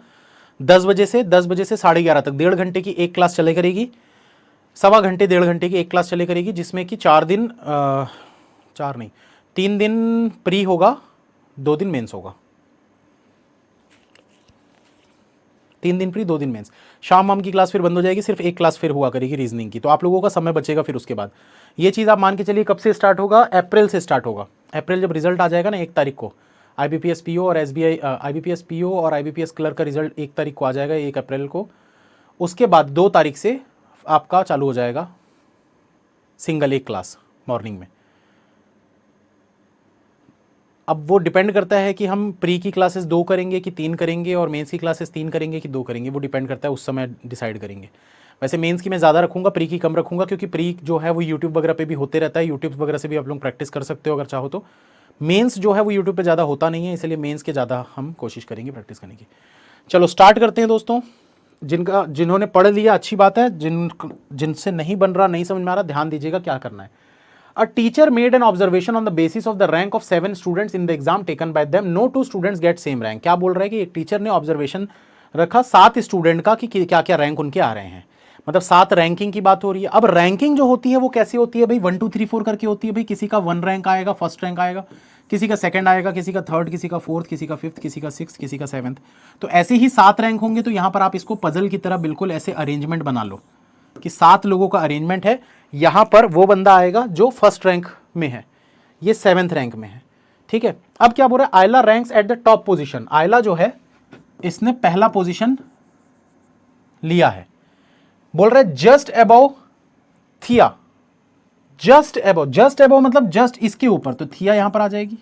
Speaker 1: 10 बजे से 11:30 तक। 1.5 घंटे की एक क्लास चले करेगी, 1.25 घंटे 1.5 घंटे की एक क्लास चले करेगी, जिसमें कि 4 दिन 4 नहीं 3 दिन प्री होगा, 2 दिन मेंस होगा। 3 दिन प्री 2 दिन मेंस। शाम वाम की क्लास फिर बंद हो जाएगी, सिर्फ एक क्लास फिर हुआ करेगी रीजनिंग की। तो आप लोगों का समय बचेगा फिर उसके बाद। ये चीज़ आप मान के चलिए कब से स्टार्ट होगा? अप्रैल से स्टार्ट होगा। अप्रैल जब रिजल्ट आ जाएगा ना 1 तारीख को, IBPS PO और SBI IBPS PO और IBPS क्लर्क का रिजल्ट 1 तारीख को आ जाएगा, 1 अप्रैल को। उसके बाद 2 तारीख से आपका चालू हो जाएगा सिंगल एक क्लास मॉर्निंग में। अब वो डिपेंड करता है कि हम प्री की क्लासेस 2 करेंगे कि 3 करेंगे, और मेंस की क्लासेस 3 करेंगे कि 2 करेंगे, वो डिपेंड करता है, उस समय डिसाइड करेंगे। वैसे मेंस की मैं ज़्यादा रखूंगा, प्री की कम रखूंगा, क्योंकि प्री जो है वो यूट्यूब वगैरह पे भी होते रहता है। यूट्यूब वगैरह से भी आप लोग प्रैक्टिस कर सकते हो अगर चाहो तो। मेंस जो है वो यूट्यूब पे ज़्यादा होता नहीं है, इसलिए मेंस के ज़्यादा हम कोशिश करेंगे प्रैक्टिस करने की। चलो स्टार्ट करते हैं दोस्तों। जिन्होंने पढ़ लिया अच्छी बात है, जिनसे नहीं बन रहा, नहीं समझ में आ रहा, ध्यान दीजिएगा क्या करना है। A teacher made an observation on the basis of the rank of 7 students in the exam taken by them. No 2 students get same rank. क्या बोल रहा है कि एक टीचर ने ऑब्जर्वेशन रखा 7 स्टूडेंट का कि क्या क्या रैंक उनके आ रहे हैं। मतलब 7 रैंकिंग की बात हो रही है। अब रैंकिंग जो होती है वो कैसी होती है भाई? 1 2 3 4 करके होती है भाई। किसी का 1 रैंक आएगा, फर्स्ट रैंक आएगा, किसी का सेकंड आएगा, किसी का थर्ड, किसी का फोर्थ, किसी का फिफ्थ, किसी का सिक्स, किसी का सेवंथ। तो ऐसे ही 7 रैंक होंगे। तो यहां पर आप इसको पजल की तरह बिल्कुल ऐसे अरेंजमेंट बना लो कि 7 लोगों का अरेंजमेंट है। यहां पर वो बंदा आएगा जो फर्स्ट रैंक में है, ये 7th रैंक में है, ठीक है। अब क्या बोल रहा है? आयला ranks at the top position. आयला जो है इसने पहला पोजीशन लिया है। बोल रहे जस्ट अबव थिया। जस्ट अबव मतलब जस्ट इसके ऊपर, तो थिया यहां पर आ जाएगी।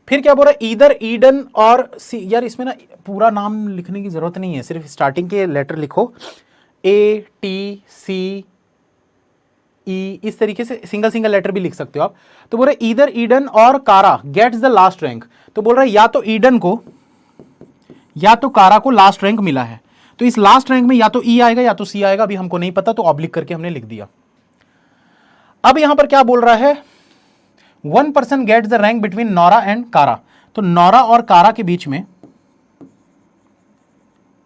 Speaker 1: फिर क्या बोल रहा है? ईदर ईडन और सी। यार इसमें ना पूरा नाम लिखने की जरूरत नहीं है, सिर्फ स्टार्टिंग के लेटर लिखो, ATC ई, इस तरीके से सिंगल सिंगल लेटर भी लिख सकते हो आप। तो बोल रहे ईदर ईडन और कारा गेट्स द लास्ट रैंक। तो बोल रहे या तो ईडन को या तो कारा को लास्ट रैंक मिला है। तो इस लास्ट रैंक में या तो ई आएगा या तो सी आएगा, अभी हमको नहीं पता, तो ऑब्लिक करके हमने लिख दिया। अब यहां पर क्या बोल रहा है? 1 person gets the rank between Nora and Kara. तो नोरा और कारा के बीच में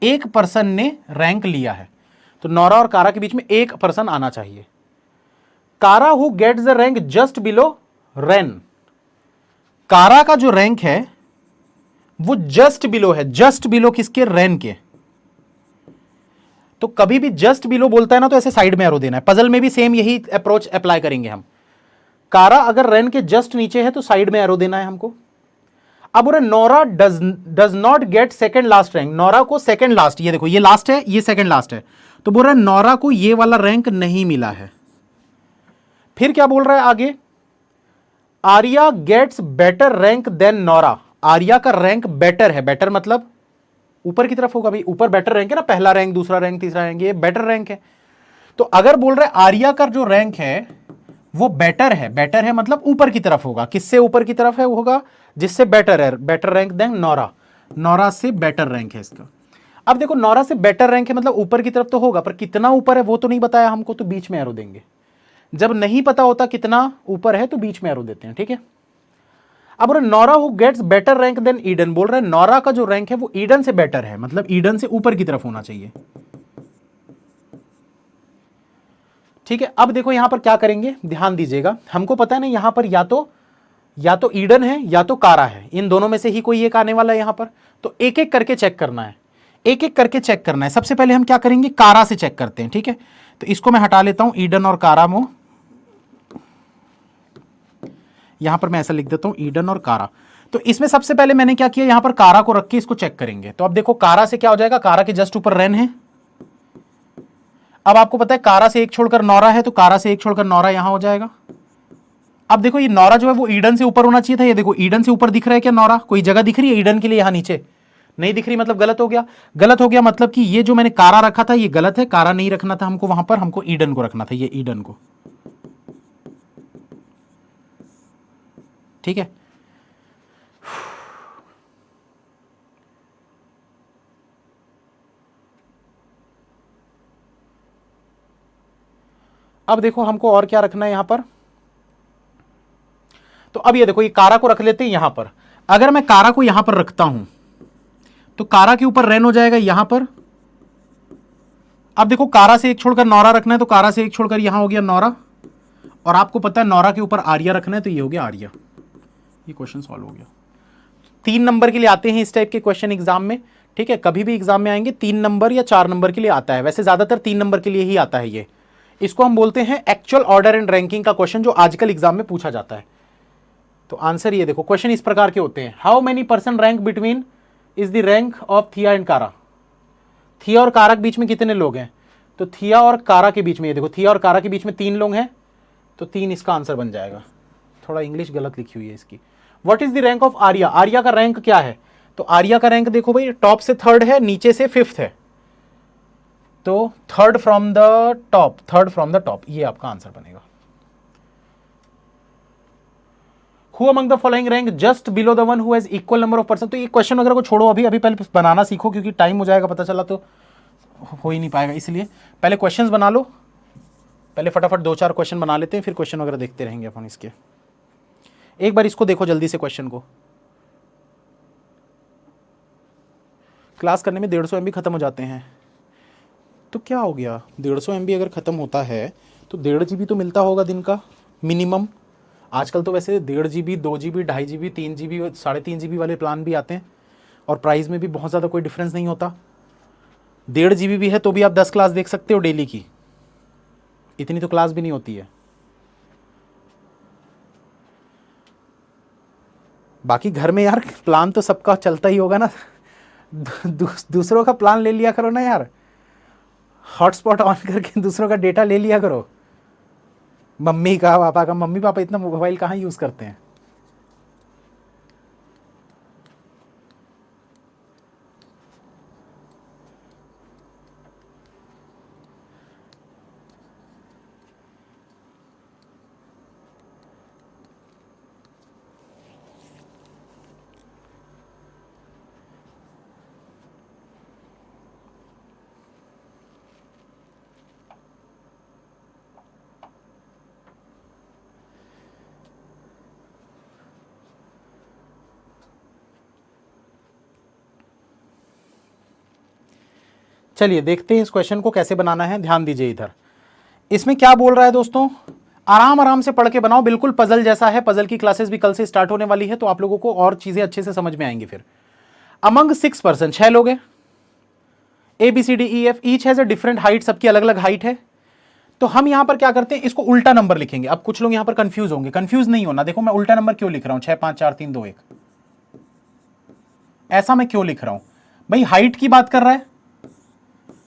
Speaker 1: एक पर्सन ने रैंक लिया है। तो नोरा और कारा के बीच में एक पर्सन आना चाहिए। Kara who gets the rank just below Ren. Kara का जो रैंक है वो जस्ट बिलो है। जस्ट बिलो किसके? रेन के। तो कभी भी जस्ट बिलो बोलता है ना, तो ऐसे साइड में एरो देना है। पजल में भी सेम यही अप्रोच अप्लाई करेंगे हम। कारा अगर रेन के जस्ट नीचे है तो साइड में एरो देना है हमको। अब बोले Nora does not gate second last rank. Nora को सेकंड लास्ट, ये देखो ये लास्ट है, ये सेकंड लास्ट है, तो बोल रहा है नोरा को ये वाला रैंक नहीं मिला है। फिर क्या बोल रहा है आगे? Arya gets better rank than Nora. Arya का रैंक बेटर है। बेटर मतलब ऊपर की तरफ होगा भाई। ऊपर बेटर रैंक है ना, पहला रैंक, दूसरा रैंक, तीसरा रैंक, ये बेटर रैंक है। तो अगर बोल रहे आर्या का जो रैंक है वो बेटर है, बेटर है मतलब ऊपर की तरफ होगा। किससे ऊपर की तरफ है? वो होगा जिससे बेटर है, better rank than Nora. Nora से बेटर रैंक है इसका। अब देखो नोरा से बेटर रैंक है मतलब ऊपर की तरफ तो होगा, पर कितना ऊपर है वो तो नहीं बताया हमको, तो बीच में एरो देंगे। जब नहीं पता होता कितना ऊपर है तो बीच में एरो देते हैं, ठीक है। अब Nora who gets better rank than Eden, बोल रहे हैं नोरा का जो रैंक है वो ईडन से बेटर है, मतलब ईडन से ऊपर की तरफ होना चाहिए, ठीक है। अब देखो यहां पर क्या करेंगे, ध्यान दीजिएगा, हमको पता है ना यहां पर या तो ईडन है या तो कारा है, इन दोनों में से ही कोई एक आने वाला है यहां पर। तो एक एक करके चेक करना है, एक एक करके चेक करना है। सबसे पहले हम क्या करेंगे, कारा से चेक करते हैं, ठीक है। तो इसको मैं हटा लेता हूं, ईडन और कारा मो, यहां पर मैं ऐसा लिख देता हूं ईडन और कारा। तो इसमें सबसे पहले मैंने क्या किया, यहां पर कारा को रख के इसको चेक करेंगे। तो अब देखो कारा से क्या हो जाएगा, कारा के जस्ट ऊपर रेन है। अब आपको पता है कारा से एक छोड़कर नोरा है, तो कारा से एक छोड़कर नोरा यहां हो जाएगा। अब देखो ये नोरा जो है वो ईडन से ऊपर होना चाहिए था, ये देखो ईडन से ऊपर दिख रहा है क्या नोरा, कोई जगह दिख रही है ईडन के लिए, यहां नीचे नहीं दिख रही, मतलब गलत हो गया। गलत हो गया मतलब कि ये जो मैंने कारा रखा था ये गलत है, कारा नहीं रखना था हमको वहां पर, हमको ईडन को रखना था, ये ईडन को, ठीक है। अब देखो हमको और क्या रखना है यहां पर, तो अब ये देखो ये कारा को रख लेते हैं यहां पर। अगर मैं कारा को यहां पर रखता हूं तो कारा के ऊपर रेन हो जाएगा यहां पर। अब देखो कारा से एक छोड़कर नोरा रखना है, तो कारा से एक छोड़कर यहां हो गया नोरा, और आपको पता है नोरा के ऊपर आर्या रखना है, तो ये हो गया आर्या। ये क्वेश्चन सॉल्व हो गया। 3 नंबर के लिए आते हैं इस टाइप के क्वेश्चन एग्जाम में, ठीक है। कभी भी एग्जाम में आएंगे 3 नंबर या 4 नंबर के लिए आता है, वैसे ज्यादातर 3 नंबर के लिए ही आता है ये। इसको हम बोलते हैं एक्चुअल ऑर्डर एंड रैंकिंग का क्वेश्चन, जो आजकल एग्जाम में पूछा जाता है। तो आंसर ये देखो, क्वेश्चन इस प्रकार के होते हैं, how many person rank between is the rank of थिया एंड कारा। थिया और कारा के बीच में कितने लोग हैं, तो थिया और कारा के बीच में, ये देखो थिया और कारा के बीच में 3 लोग हैं, तो 3 इसका आंसर बन जाएगा। थोड़ा इंग्लिश गलत लिखी हुई है इसकी। What is the rank of Arya, Arya का रैंक क्या है, तो आर्या का रैंक देखो भाई, टॉप से 3rd है, नीचे से 5th है, तो 3rd from the top, 3rd from the top, ये आपका आंसर बनेगा। Who among the following rank just below the one who has equal number of person, तो ये क्वेश्चन वगैरह को छोड़ो, अभी पहले बनाना सीखो, क्योंकि टाइम हो जाएगा, पता चला तो हो ही नहीं पाएगा, इसलिए पहले क्वेश्चंस बना लो, पहले फटाफट 2-4 क्वेश्चन बना लेते हैं, फिर क्वेश्चन वगैरह देखते रहेंगे अपन इसके। एक बार इसको देखो जल्दी से क्वेश्चन को, क्लास करने में 150 MB खत्म हो जाते हैं, तो क्या हो गया, 150 MB अगर खत्म होता है तो 1.5 GB तो मिलता होगा दिन का मिनिमम। आजकल तो वैसे 1.5 GB, 2 GB, 2.5 GB, 3 GB, 3.5 GB वाले प्लान भी आते हैं, और प्राइस में भी बहुत ज़्यादा कोई डिफरेंस नहीं होता। 1.5 GB भी है तो भी आप 10 क्लास देख सकते हो डेली की, इतनी तो क्लास भी नहीं होती है। बाकी घर में यार प्लान तो सबका चलता ही होगा ना, दूसरों का प्लान ले लिया करो ना यार, हॉटस्पॉट ऑन करके दूसरों का डेटा ले लिया करो, मम्मी का पापा का। मम्मी पापा इतना मोबाइल कहाँ यूज़ करते हैं। चलिए देखते हैं इस क्वेश्चन को कैसे बनाना है, ध्यान दीजिए इधर। इसमें क्या बोल रहा है दोस्तों, आराम आराम से पढ़ के बनाओ, बिल्कुल पजल जैसा है। पजल की क्लासेस भी कल से स्टार्ट होने वाली है, तो आप लोगों को और चीजें अच्छे से समझ में आएंगी। फिर अमंग 6 पर्सन, 6 लोग हैं, ABCDEF, each has a different height, सबकी अलग अलग हाइट है। तो हम यहां पर क्या करते हैं, इसको उल्टा नंबर लिखेंगे। अब कुछ लोग यहां पर कंफ्यूज होंगे, कंफ्यूज नहीं होना। देखो मैं उल्टा नंबर क्यों लिख रहा हूं, 6 5 4 3 2 1, ऐसा मैं क्यों लिख रहा हूं भाई, हाइट की बात कर रहा है,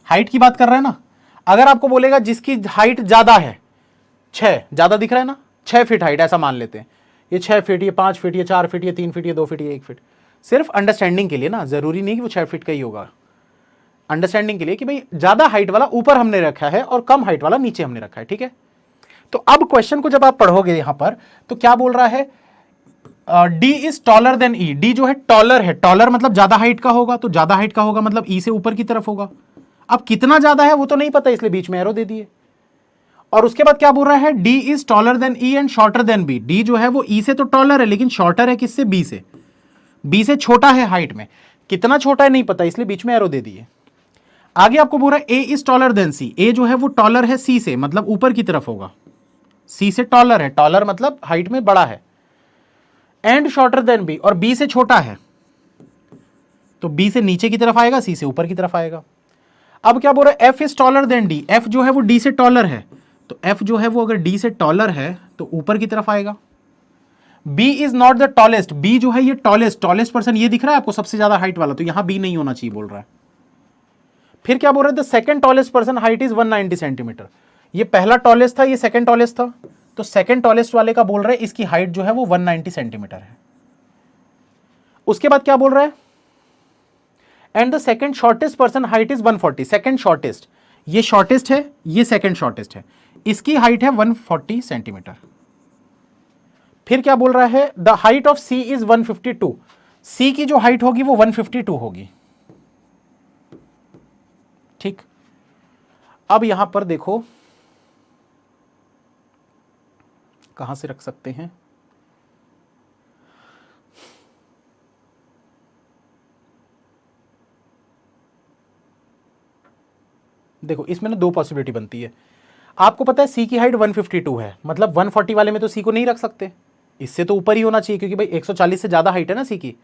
Speaker 1: हाइट की बात कर रहा है ना। अगर आपको बोलेगा जिसकी हाइट ज्यादा है, 6 ज्यादा दिख रहा है ना, 6 फीट हाइट, ऐसा मान लेते हैं, ये 6 फीट, ये 5 फीट, ये 4 फीट, ये 3 फीट, ये 2 फीट, ये 1 फीट, सिर्फ अंडरस्टैंडिंग के लिए ना, जरूरी नहीं कि वो 6 फीट का ही होगा, अंडरस्टैंडिंग के लिए कि भाई ज्यादा हाइट वाला ऊपर हमने रखा है और कम हाइट वाला नीचे हमने रखा है, ठीक है। तो अब क्वेश्चन को जब आप पढ़ोगे यहां पर, तो क्या बोल रहा है, D is taller than E, D जो है टॉलर है, टॉलर मतलब ज्यादा हाइट का होगा, तो ज्यादा हाइट का होगा मतलब ई से ऊपर की तरफ होगा। अब कितना ज्यादा है वो तो नहीं पता, इसलिए बीच में एरो दे दिए। और उसके बाद क्या बोल रहा है, D is taller than E and shorter than B, D जो है वो ई से तो टॉलर है लेकिन शॉर्टर है किससे, बी से, बी से छोटा है हाइट में, कितना छोटा है नहीं पता इसलिए बीच में एरो दे दिए। आगे आपको बोल रहा है ए इज टॉलर देन सी, ए जो है वो टॉलर है सी से मतलब ऊपर की तरफ होगा, सी से टॉलर है, टॉलर मतलब हाइट में बड़ा है, एंड शॉर्टर देन बी, और बी से छोटा है, तो बी से नीचे की तरफ आएगा, सी से ऊपर की तरफ आएगा। अब क्या बोल रहा है, F is taller then D, F जो है वो डी से टॉलर है, तो एफ जो है वो अगर डी से टॉलर है तो ऊपर की तरफ आएगा। B is not the tallest, B जो है ये टॉलेस्ट पर्सन, ये दिख रहा है आपको सबसे ज्यादा हाइट वाला, तो यहां बी नहीं होना चाहिए बोल रहा है। फिर क्या बोल रहे हैं, the second tallest person height is 190 centimetre, ये पहला टॉलेस्ट था, ये सेकंड टॉलेस्ट था, तो सेकंड टॉलेस्ट वाले का बोल रहे हैं इसकी हाइट जो है वो 190 सेंटीमीटर है। उसके बाद क्या बोल रहा है, and the second shortest person height is 140, second shortest, ये शॉर्टेस्ट है, ये सेकंड शॉर्टेस्ट है, इसकी हाइट है 140 सेंटीमीटर। फिर क्या बोल रहा है, the height of C is 152, C की जो हाइट होगी वो 152 होगी। ठीक, अब यहां पर देखो कहां से रख सकते हैं, देखो इसमें ना दो पॉसिबिलिटी बनती है। आपको पता है सी की हाइट 152 है, मतलब 140 वाले में तो सी को नहीं रख सकते, इससे तो ऊपर ही होना चाहिए, क्योंकि भाई 140 से ज्यादा हाइट है ना सी की,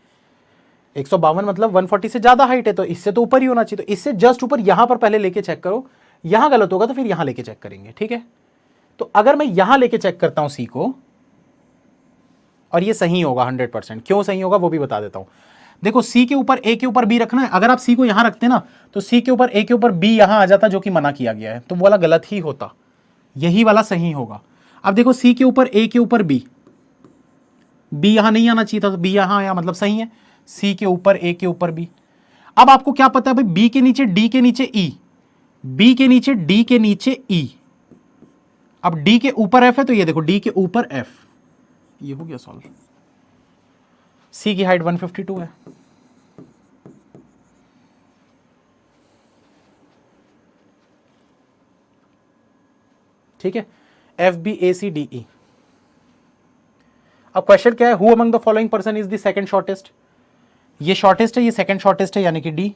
Speaker 1: 152 मतलब 140 से ज्यादा हाइट है, तो इससे तो ऊपर ही होना चाहिए, तो इससे जस्ट ऊपर यहां पर पहले लेके चेक करो, यहां गलत होगा तो फिर यहां लेके चेक करेंगे। ठीक है, तो अगर मैं यहां लेके चेक करता हूं सी को, और ये सही होगा 100%, क्यों सही होगा वो भी बता देता हूं। देखो सी के ऊपर ए के ऊपर बी रखना है, अगर आप सी को यहां रखते ना तो सी के ऊपर ए के ऊपर बी यहां आ जाता, जो कि मना किया गया है, तो वो वाला गलत ही होता, यही वाला सही होगा। अब देखो सी के ऊपर ए के ऊपर बी, बी यहां नहीं आना चाहिए था, तो बी यहां आया मतलब सही है, सी के ऊपर ए के ऊपर बी। अब आपको क्या पता है भाई, बी के नीचे डी के नीचे ई, बी के नीचे डी के नीचे ई, अब डी के ऊपर एफ है, तो ये देखो डी के ऊपर एफ, ये हो गया सॉल्व। सी की हाइट 152 है। ठीक है, एफ बी ए सी डी ई। अब क्वेश्चन क्या है, who among the following person is the second shortest, ये शॉर्टेस्ट है, ये सेकंड शॉर्टेस्ट है यानी कि D.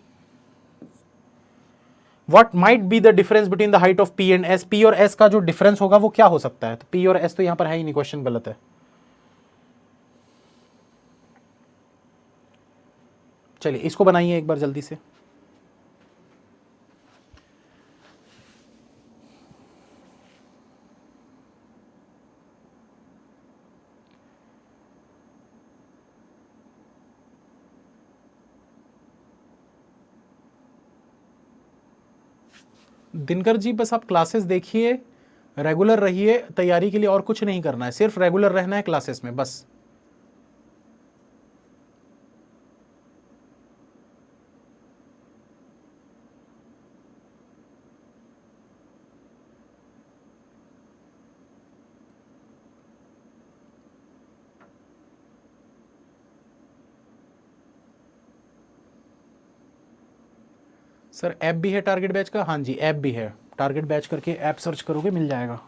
Speaker 1: What might be the difference between the height of P and S, P और एस का जो डिफरेंस होगा वो क्या हो सकता है, तो पी और एस तो यहां पर है ही नहीं, क्वेश्चन गलत है। चलिए इसको बनाइए एक बार जल्दी से। दिनकर जी बस आप क्लासेस देखिए, रेगुलर रहिए तैयारी के लिए, और कुछ नहीं करना है, सिर्फ रेगुलर रहना है क्लासेस में बस। सर ऐप भी है टारगेट बैच का, हाँ जी ऐप भी है, टारगेट बैच करके ऐप सर्च करोगे मिल जाएगा।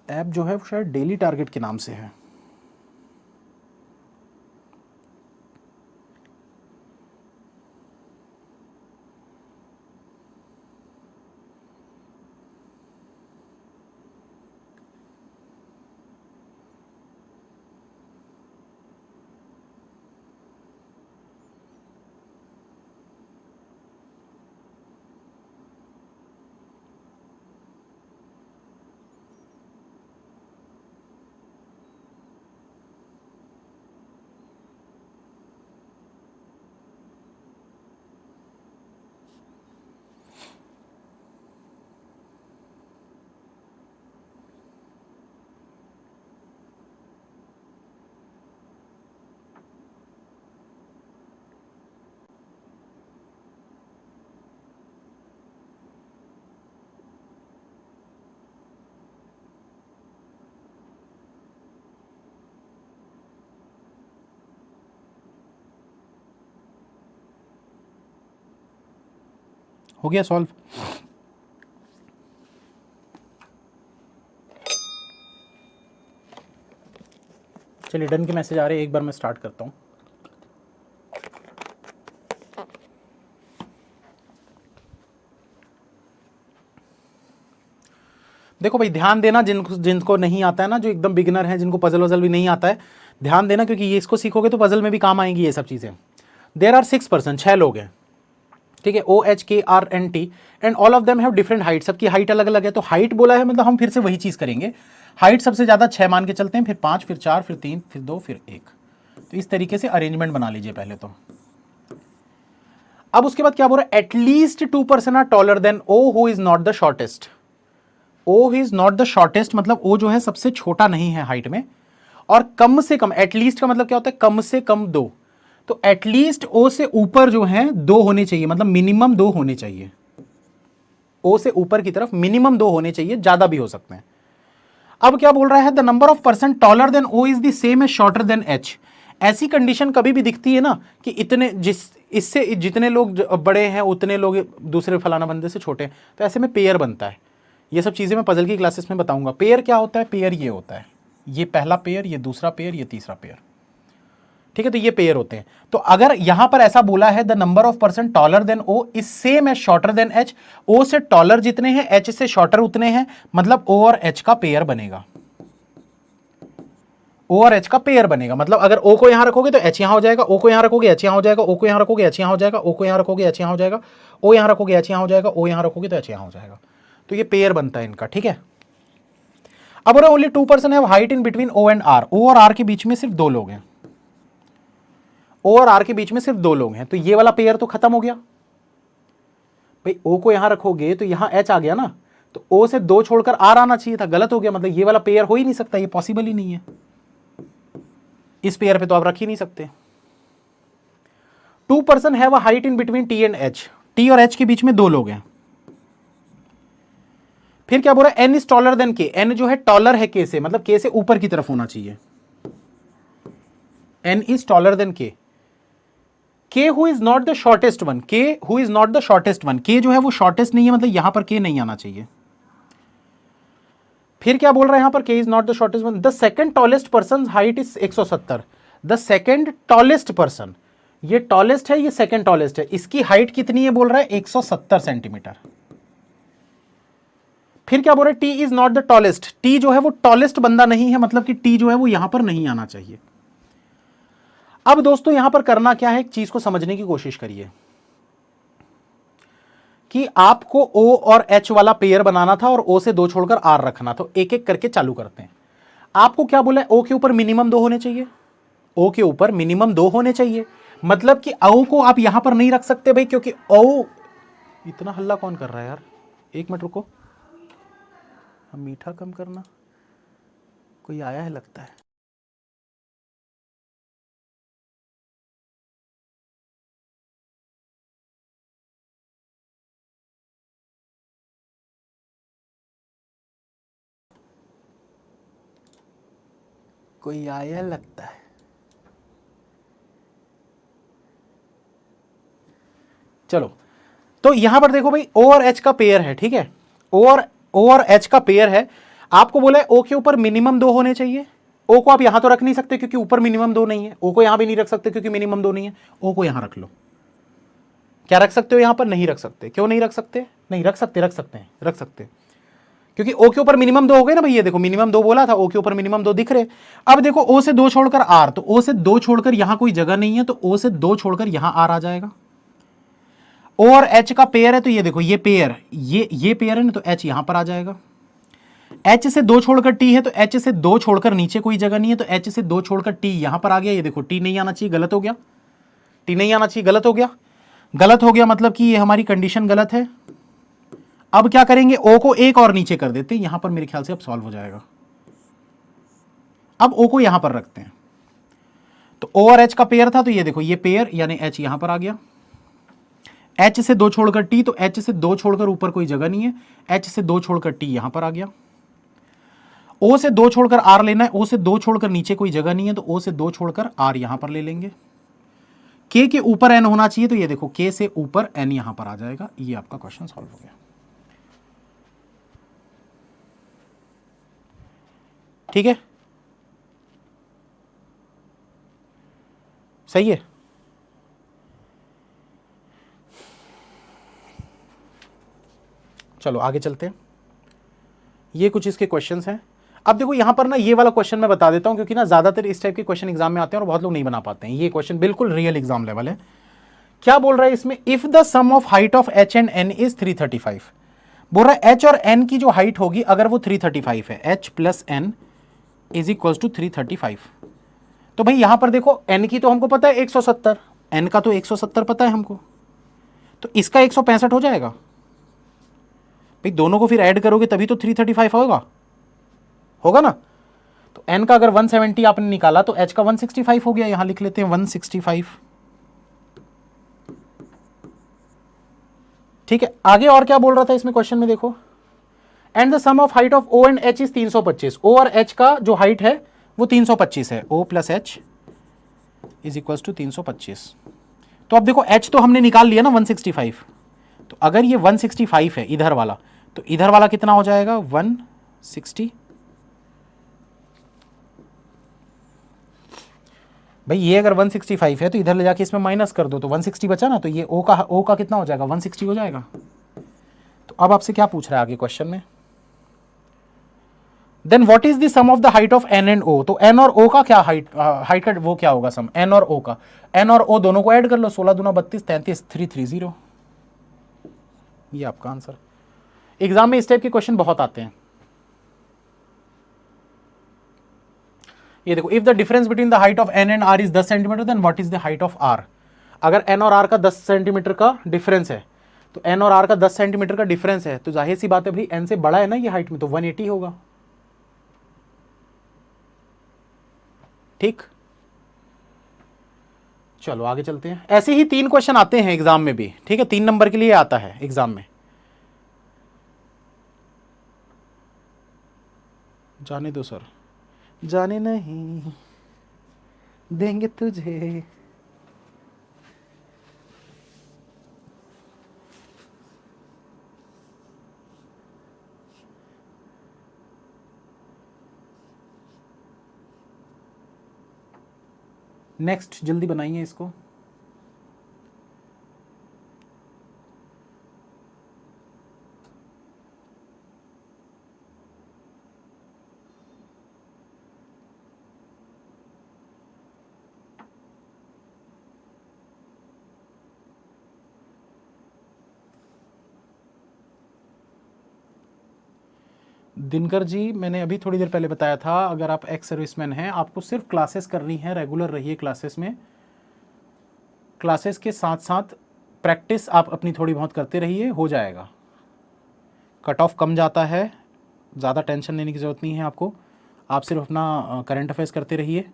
Speaker 1: ऐप जो है वो शायद डेली टारगेट के नाम से है। हो गया सॉल्व। चलिए डन के मैसेज आ रहे हैं, एक बार मैं स्टार्ट करता हूँ। देखो भाई ध्यान देना, जिनको नहीं आता है ना, जो एकदम बिगिनर हैं, जिनको पजल वजल भी नहीं आता है, ध्यान देना, क्योंकि ये इसको सीखोगे तो पजल में भी काम आएंगी ये सब चीज़ें। देर आर 6%, 6 लोग हैं, ठीक है, OHKRNT and all of them have different height, सबकी हाइट अलग अलग है। तो हाइट बोला है मतलब हम फिर से वही चीज़ करेंगे, हाइट सबसे ज़्यादा 6 मान के चलते हैं, फिर 5, फिर 4, फिर 3, फिर 2, फिर 1। तो इस तरीके से अरेंजमेंट बना लीजिए पहले तो। अब उसके बाद क्या बोल रहा है, at least 2% are taller than O who is not the shortest. O is not the shortest मतलब O जो है सबसे छोटा नहीं है हाइट में, और कम से कम, एटलीस्ट का मतलब क्या होता है, कम से कम 2। तो एटलीस्ट O से ऊपर जो है 2 होने चाहिए, मतलब मिनिमम 2 होने चाहिए। O से ऊपर की तरफ मिनिमम 2 होने चाहिए, ज्यादा भी हो सकते हैं। अब क्या बोल रहा है, the number of person taller than O is the same as shorter than H। ऐसी कंडीशन कभी भी दिखती है ना कि इतने इससे जितने लोग बड़े हैं उतने लोग दूसरे फलाना बंदे से छोटे हैं, तो ऐसे में पेयर बनता है। ये सब चीज़ें मैं पजल की क्लासेस में बताऊंगा। पेयर क्या होता है, पेयर ये होता है, ये पहला पेयर, ये दूसरा पेयर, ये तीसरा पेयर, ठीक है, तो ये पेयर होते हैं। तो अगर यहां पर ऐसा बोला है, the number of person taller than O is same as shorter than H, O से टॉलर जितने हैं H से शॉर्टर उतने हैं, मतलब O और H का पेयर बनेगा। O और H का पेयर बनेगा, मतलब अगर O को यहां रखोगे तो H यहां हो जाएगा, O को यहां रखोगे H यहां हो जाएगा, O को यहां रखोगे H यहां हो जाएगा, O को यहां रखोगे H यहां हो जाएगा, O यहां रखोगे H यहां हो जाएगा, O यहां रखोगे तो H यहां हो जाएगा। तो ये पेयर बनता है इनका, ठीक है। अब ओनली 2% है height in between O and R, O और R के बीच में सिर्फ 2 लोग हैं, O और R के बीच में सिर्फ 2 लोग हैं, तो ये वाला पेयर तो खत्म हो गया भाई। O को यहां रखोगे तो यहां H आ गया ना, तो O से 2 छोड़कर R आना चाहिए था, गलत हो गया, मतलब ये वाला पेयर हो ही नहीं सकता, ये पॉसिबल ही नहीं है, इस पेयर पे तो आप रख ही नहीं सकते। 2% have a height in between T and H, T और H के बीच में 2 लोग हैं। फिर क्या बोल रहा है, N is taller then K, N जो है टॉलर है K से, मतलब K से ऊपर की तरफ होना चाहिए। N is taller then K, K who is not the shortest one, K who is not the shortest one, K जो है वो शॉर्टेस्ट नहीं है, मतलब यहां पर K नहीं आना चाहिए। फिर क्या बोल रहा है यहां पर, K is not the shortest one, the second tallest person height is 170, the second tallest person, ये टॉलेस्ट है, ये सेकंड टॉलेस्ट है, इसकी हाइट कितनी है बोल रहा है 170 सेंटीमीटर। फिर क्या बोल रहा है, T is not the tallest, T जो है वो टॉलेस्ट बंदा नहीं है, मतलब कि T जो है वो यहां पर नहीं आना चाहिए। अब दोस्तों यहां पर करना क्या है, एक चीज को समझने की कोशिश करिए कि आपको O और H वाला पेयर बनाना था और O से 2 छोड़कर R रखना, तो एक एक करके चालू करते हैं। आपको क्या बोला है, O के ऊपर मिनिमम 2 होने चाहिए, O के ऊपर मिनिमम 2 होने चाहिए, मतलब कि O को आप यहां पर नहीं रख सकते भाई, क्योंकि O, इतना हल्ला कौन कर रहा है यार, एक मिनट रुको, हम मीठा कम करना, कोई आया है लगता है। कोई आया लगता है, चलो। तो यहां पर देखो भाई O और H का पेयर है, ठीक है, O और H का पेयर है। आपको बोला है O के ऊपर मिनिमम 2 होने चाहिए, O को आप यहां तो रख नहीं सकते क्योंकि ऊपर मिनिमम 2 नहीं है, O को यहां भी नहीं रख सकते क्योंकि मिनिमम 2 नहीं है, O को यहां रख लो। क्या रख सकते हो यहां पर, नहीं रख सकते, क्यों नहीं रख सकते, नहीं रख सकते, रख सकते हैं, रख सकते हैं, क्योंकि O के ऊपर मिनिमम 2 हो गए ना भैया, देखो मिनिमम 2 बोला था, O के ऊपर मिनिमम 2 दिख रहे। अब देखो O से 2 छोड़कर R, तो O से 2 छोड़कर यहां कोई जगह नहीं है, तो O से 2 छोड़कर यहां R आ जाएगा। O और H का पेयर है, तो ये देखो ये पेयर, ये पेयर है ना, तो H यहां पर आ जाएगा। H से 2 छोड़कर T है, तो H से 2 छोड़कर नीचे कोई जगह नहीं है, तो H से 2 छोड़कर T यहां पर आ गया। ये देखो T नहीं आना चाहिए, गलत हो गया, T नहीं आना चाहिए, गलत हो गया, गलत हो गया, मतलब कि ये हमारी कंडीशन गलत है। अब क्या करेंगे, O को एक और नीचे कर देते हैं, यहां पर मेरे ख्याल से अब सॉल्व हो जाएगा। अब O को यहां पर रखते हैं, तो O और H का पेयर था, तो ये देखो ये पेयर यानी H यहां पर आ गया। H से 2 छोड़कर T, तो H से 2 छोड़कर ऊपर कोई जगह नहीं है, H से 2 छोड़कर T यहां पर आ गया। O से 2 छोड़कर R लेना है, O से 2 छोड़कर नीचे कोई जगह नहीं है, तो O से 2 छोड़कर R यहां पर ले लेंगे। k के ऊपर n होना चाहिए, तो ये देखो k से ऊपर n यहां पर आ जाएगा। ये आपका क्वेश्चन सॉल्व हो गया। ठीक है, सही है। चलो आगे चलते हैं। ये कुछ इसके क्वेश्चंस हैं। अब देखो यहां पर ना ये वाला क्वेश्चन मैं बता देता हूं, क्योंकि ना ज्यादातर इस टाइप के क्वेश्चन एग्जाम में आते हैं और बहुत लोग नहीं बना पाते हैं। ये क्वेश्चन बिल्कुल रियल एग्जाम लेवल है। क्या बोल रहा है इसमें, if the sum of height of h and n is 335। बोल रहा है h और n की जो हाइट होगी अगर वो 335 है, h plus n is equal to 335। तो भाई यहां पर देखो n की तो हमको पता है 170, n का तो 170 पता है हमको, तो इसका 165 हो जाएगा। भाई दोनों को फिर ऐड करोगे तभी तो 335 होगा ना। तो n का अगर 170 आपने निकाला तो h का 165 हो गया। यहां लिख लेते हैं 165। ठीक है, आगे और क्या बोल रहा था इसमें क्वेश्चन में, देखो and the sum of height of o and h is 325। o और h का जो हाइट है वो 325 है, o plus h is equal to 325। तो अब देखो h तो हमने निकाल लिया ना 165, तो अगर ये 165 है इधर वाला, तो इधर वाला कितना हो जाएगा 160। भाई ये अगर 165 है तो इधर ले जाके इसमें माइनस कर दो, तो 160 बचा ना, तो ये o का कितना हो जाएगा 160 हो जाएगा। तो अब आपसे क्या पूछ रहा है आगे क्वेश्चन में, then what is the sum of the height of n and o। तो n और o का क्या हाइट का वो क्या होगा सम, n और o का। n और o दोनों को ऐड कर लो, 16 दूना 32, 33, 330। ये आपका आंसर। एग्जाम में इस टाइप के क्वेश्चन बहुत आते हैं। ये देखो, if the difference between the height of n and r is 10 centimetre, then what is the height of r। अगर n और r का 10 सेंटीमीटर का डिफरेंस है, तो n और r का 10 सेंटीमीटर का डिफरेंस है, तो जाहिर सी बात है भाई n से बड़ा है ना ये हाइट में, तो 180 होगा। ठीक, चलो आगे चलते हैं। ऐसे ही 3 क्वेश्चन आते हैं एग्जाम में भी। ठीक है, 3 नंबर के लिए आता है एग्जाम में। जाने दो सर, जाने नहीं देंगे तुझे। नेक्स्ट जल्दी बनाइए इसको। दिनकर जी, मैंने अभी थोड़ी देर पहले बताया था, अगर आप एक्स सर्विसमैन हैं, आपको सिर्फ क्लासेस करनी है, रेगुलर रहिए क्लासेस में। क्लासेस के साथ साथ प्रैक्टिस आप अपनी थोड़ी बहुत करते रहिए, हो जाएगा। कट ऑफ कम जाता है, ज़्यादा टेंशन लेने की ज़रूरत नहीं है आपको। आप सिर्फ अपना करंट अफेयर्स करते रहिए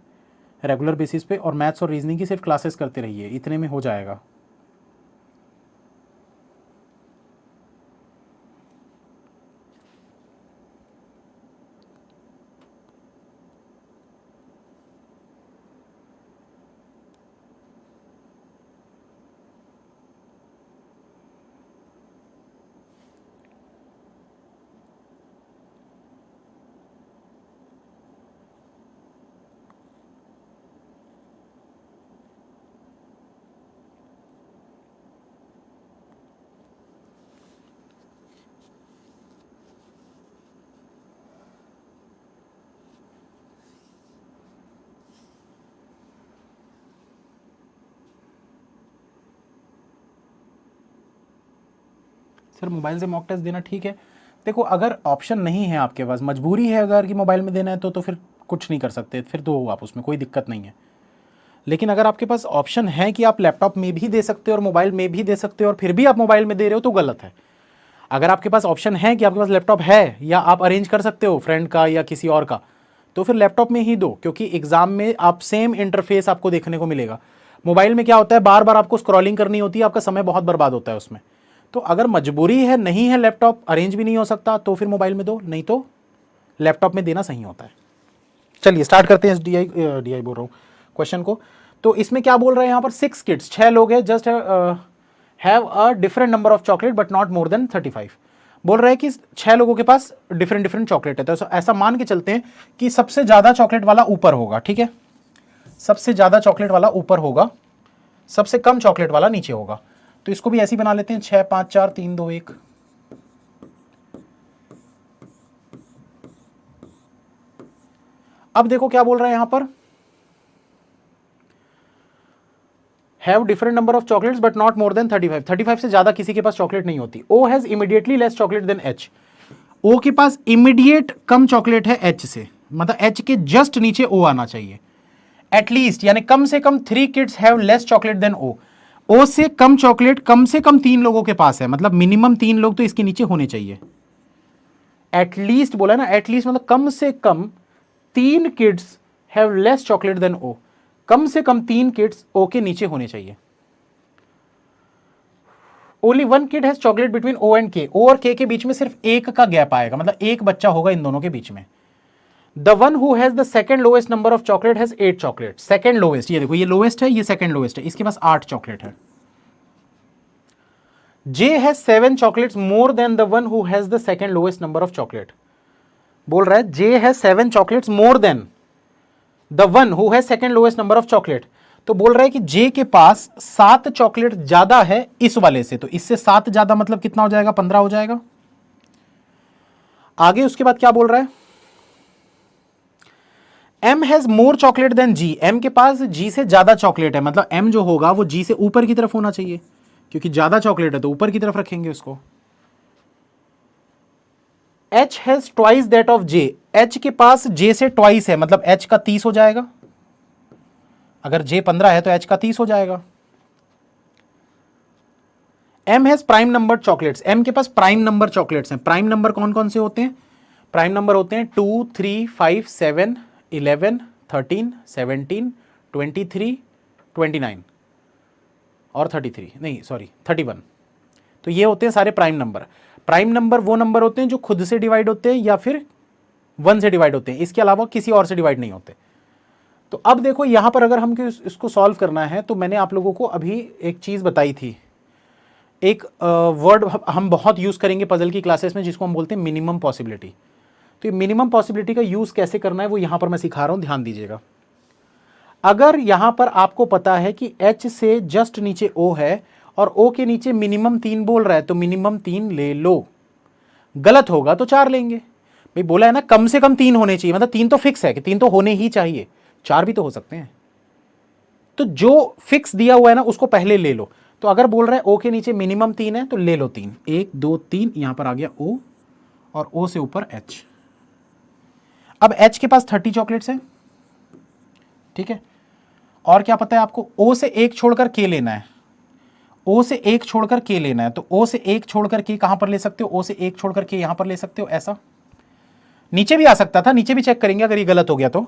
Speaker 1: रेगुलर बेसिस पे, और मैथ्स और रीजनिंग की सिर्फ क्लासेस करते रहिए, इतने में हो जाएगा। सर मोबाइल से मॉक टेस्ट देना ठीक है। देखो अगर ऑप्शन नहीं है आपके पास, मजबूरी है अगर कि मोबाइल में देना है, तो फिर कुछ नहीं कर सकते, फिर तो आप उसमें कोई दिक्कत नहीं है। लेकिन अगर आपके पास ऑप्शन है कि आप लैपटॉप में भी दे सकते हो और मोबाइल में भी दे सकते हो, और फिर भी आप मोबाइल में दे रहे हो, तो गलत है। अगर आपके पास ऑप्शन है कि आपके पास लैपटॉप है या आप अरेंज कर सकते हो फ्रेंड का या किसी और का, तो फिर लैपटॉप में ही दो, क्योंकि एग्जाम में आप सेम इंटरफेस आपको देखने को मिलेगा। मोबाइल में क्या होता है, बार बार आपको स्क्रॉलिंग करनी होती है, आपका समय बहुत बर्बाद होता है उसमें। तो अगर मजबूरी है, नहीं है लैपटॉप, अरेंज भी नहीं हो सकता, तो फिर मोबाइल में दो, नहीं तो लैपटॉप में देना सही होता है। चलिए स्टार्ट करते हैं डी आई बोल रहा हूँ क्वेश्चन को। तो इसमें क्या बोल रहे हैं यहां पर 6 किड्स, 6 लोग हैं, just have a different number of chocolate but not more than 35। बोल रहे हैं कि 6 लोगों के पास डिफरेंट डिफरेंट चॉकलेट है, तो ऐसा मान के चलते हैं कि सबसे ज्यादा चॉकलेट वाला ऊपर होगा, ठीक है, सबसे ज्यादा चॉकलेट वाला ऊपर होगा, सबसे कम चॉकलेट वाला नीचे होगा। तो इसको भी ऐसे ही बना लेते हैं, 6 5 4 3 2 1। अब देखो क्या बोल रहा है यहां पर, have different number of chocolates but not more than 35। 35 से ज्यादा किसी के पास चॉकलेट नहीं होती। O has immediately less chocolate than H. O के पास इमीडिएट कम चॉकलेट है एच से, मतलब एच के जस्ट नीचे ओ आना चाहिए। एटलीस्ट यानी कम से कम 3 kids have less chocolate than O. O से कम चॉकलेट कम से कम 3 लोगों के पास है, मतलब मिनिमम 3 लोग तो इसके नीचे होने चाहिए। एटलीस्ट बोला ना, एटलीस्ट मतलब कम से कम 3 kids have less chocolate than O. कम से कम 3 किड्स ओ के नीचे होने चाहिए। Only 1 kid has chocolate between O and K. O और के के बीच में सिर्फ एक का गैप आएगा, मतलब एक बच्चा होगा इन दोनों के बीच में। The one who has the second lowest number of chocolate has 8 chocolate. Second lowest, ये देखो, ये लोएस्ट है, ये सेकंड लोएस्ट है, इसके पास 8 चॉकलेट है। J has 7 chocolates more than the one who has the second lowest number of chocolate. बोल रहा है J has 7 chocolates more than the one who has second lowest number of chocolate. तो बोल रहा है कि जे के पास 7 चॉकलेट ज्यादा है इस वाले से, तो इससे 7 ज्यादा मतलब कितना हो जाएगा, 15 हो जाएगा। आगे उसके बाद क्या बोल रहा है, M has more chocolate than G. M के पास जी से ज्यादा चॉकलेट है, मतलब एम जो होगा वो जी से ऊपर की तरफ होना चाहिए, क्योंकि ज्यादा चॉकलेट है तो ऊपर की तरफ रखेंगे उसको। H has twice that of J. H के पास जे से ट्वाइस है, मतलब एच का 30 हो जाएगा। अगर जे 15 है तो एच का 30 हो जाएगा। M has prime number chocolates. M के पास प्राइम नंबर चॉकलेट्स हैं। प्राइम नंबर कौन कौन से होते हैं, प्राइम नंबर होते हैं 2 3 5 7 11 13 17 23 29 और 33, नहीं सॉरी 31। तो ये होते हैं सारे प्राइम नंबर। प्राइम नंबर वो नंबर होते हैं जो खुद से डिवाइड होते हैं या फिर 1 से डिवाइड होते हैं, इसके अलावा किसी और से डिवाइड नहीं होते। तो अब देखो यहां पर अगर हमको इसको सॉल्व करना है, तो मैंने आप लोगों को अभी एक चीज बताई थी, एक वर्ड हम बहुत यूज करेंगे पजल की क्लासेस में, जिसको हम बोलते हैं मिनिमम पॉसिबिलिटी। तो ये मिनिमम पॉसिबिलिटी का यूज कैसे करना है वो यहां पर मैं सिखा रहा हूं, ध्यान दीजिएगा। अगर यहां पर आपको पता है कि एच से जस्ट नीचे ओ है और ओ के नीचे मिनिमम 3 बोल रहा है, तो मिनिमम 3 ले लो। गलत होगा तो 4 लेंगे। भाई बोला है ना कम से कम 3 होने चाहिए, मतलब 3 तो फिक्स है कि 3 तो होने ही चाहिए, 4 भी तो हो सकते हैं। तो जो फिक्स दिया हुआ है ना उसको पहले ले लो। तो अगर बोल रहा है ओ के नीचे मिनिमम 3 है तो ले लो 3, 1 2 3, यहां पर आ गया ओ और ओ से ऊपर एच। अब एच के पास 30 चॉकलेट्स हैं, ठीक है। और क्या पता है आपको, ओ से एक छोड़कर के लेना है। ओ से एक छोड़कर के लेना है, तो ओ से एक छोड़कर के कहां पर ले सकते हो, ओ से एक छोड़कर के यहां पर ले सकते हो, ऐसा। नीचे भी आ सकता था, नीचे भी चेक करेंगे अगर ये गलत हो गया तो।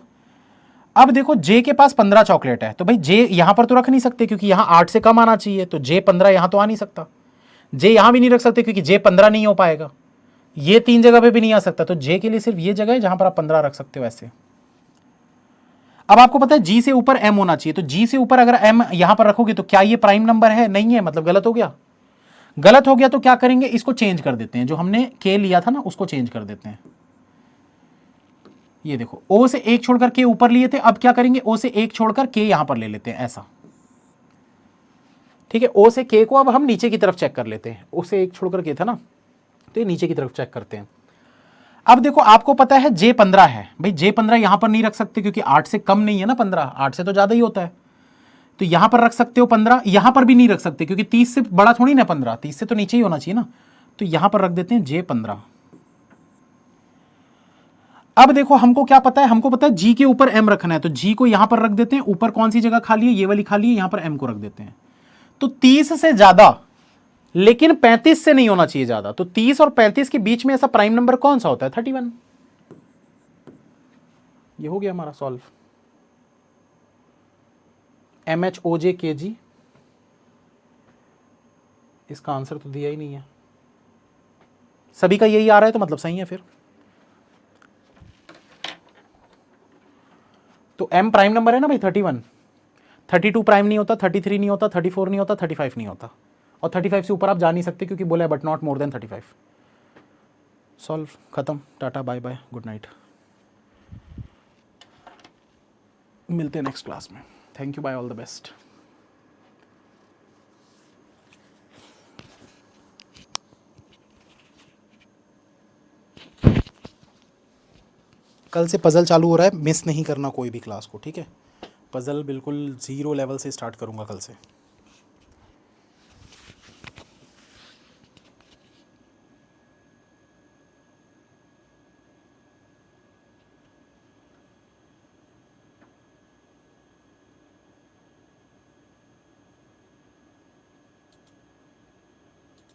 Speaker 1: अब देखो जे के पास 15 चॉकलेट है, तो भाई जे यहां पर तो रख नहीं सकते क्योंकि यहां 8 से कम आना चाहिए, तो जे 15 यहां तो आ नहीं सकता। जे यहां भी नहीं रख सकते क्योंकि जे 15 नहीं हो पाएगा। ये 3 जगह पे भी नहीं आ सकता, तो जे के लिए सिर्फ ये जगह है जहां पर आप 15 रख सकते हो, ऐसे। अब आपको पता है जी से ऊपर एम होना चाहिए, तो जी से ऊपर अगर एम यहां पर रखोगे तो क्या ये प्राइम नंबर है, नहीं है, मतलब गलत हो गया। गलत हो गया तो क्या करेंगे, इसको चेंज कर देते हैं, जो हमने के लिया था ना उसको चेंज कर देते हैं। ये देखो ओ से एक छोड़कर के ऊपर लिए थे, अब क्या करेंगे, ओ से एक छोड़कर के यहां पर ले लेते हैं, ऐसा। ठीक है, ओ से के को अब हम नीचे की तरफ चेक कर लेते हैं। ओ से एक छोड़कर के था ना, तो ये नीचे की तरफ चेक करते हैं। अब देखो आपको पता है जे 15 है, भाई जे 15 यहां पर नहीं रख सकते क्योंकि 8 से कम नहीं है ना, 15 8 से तो ज्यादा ही होता है, तो यहां पर रख सकते हो 15। यहां पर भी नहीं रख सकते क्योंकि 30 से बड़ा थोड़ी ना 15, 30 से तो नीचे ही होना चाहिए ना, तो यहां पर रख देते हैं जे 15। अब देखो हमको क्या पता है, हमको पता है जी के ऊपर एम रखना है, तो जी को यहां पर रख देते हैं। ऊपर कौन सी जगह खाली है, ये वाली खाली है, यहां पर एम को रख देते हैं। तो 30 से ज्यादा, लेकिन 35 से नहीं होना चाहिए ज्यादा, तो 30 और 35 के बीच में ऐसा प्राइम नंबर कौन सा होता है, 31। ये हो गया हमारा सॉल्व। MHOJKG, इसका आंसर तो दिया ही नहीं है, सभी का यही आ रहा है तो मतलब सही है फिर। तो M प्राइम नंबर है ना भाई, 31। 32 प्राइम नहीं होता, 33 नहीं होता, 34 नहीं होता, 35 नहीं होता, और 35 से ऊपर आप जा नहीं सकते क्योंकि बोला है but not more than 35। Solve, खत्म, tata bye bye, good night, मिलते हैं नेक्स्ट क्लास में। Thank you, bye, all the best. कल से पज़ल चालू हो रहा है, मिस नहीं करना कोई भी क्लास को, ठीक है? पज़ल बिल्कुल 0 लेवल से स्टार्ट करूँगा कल से।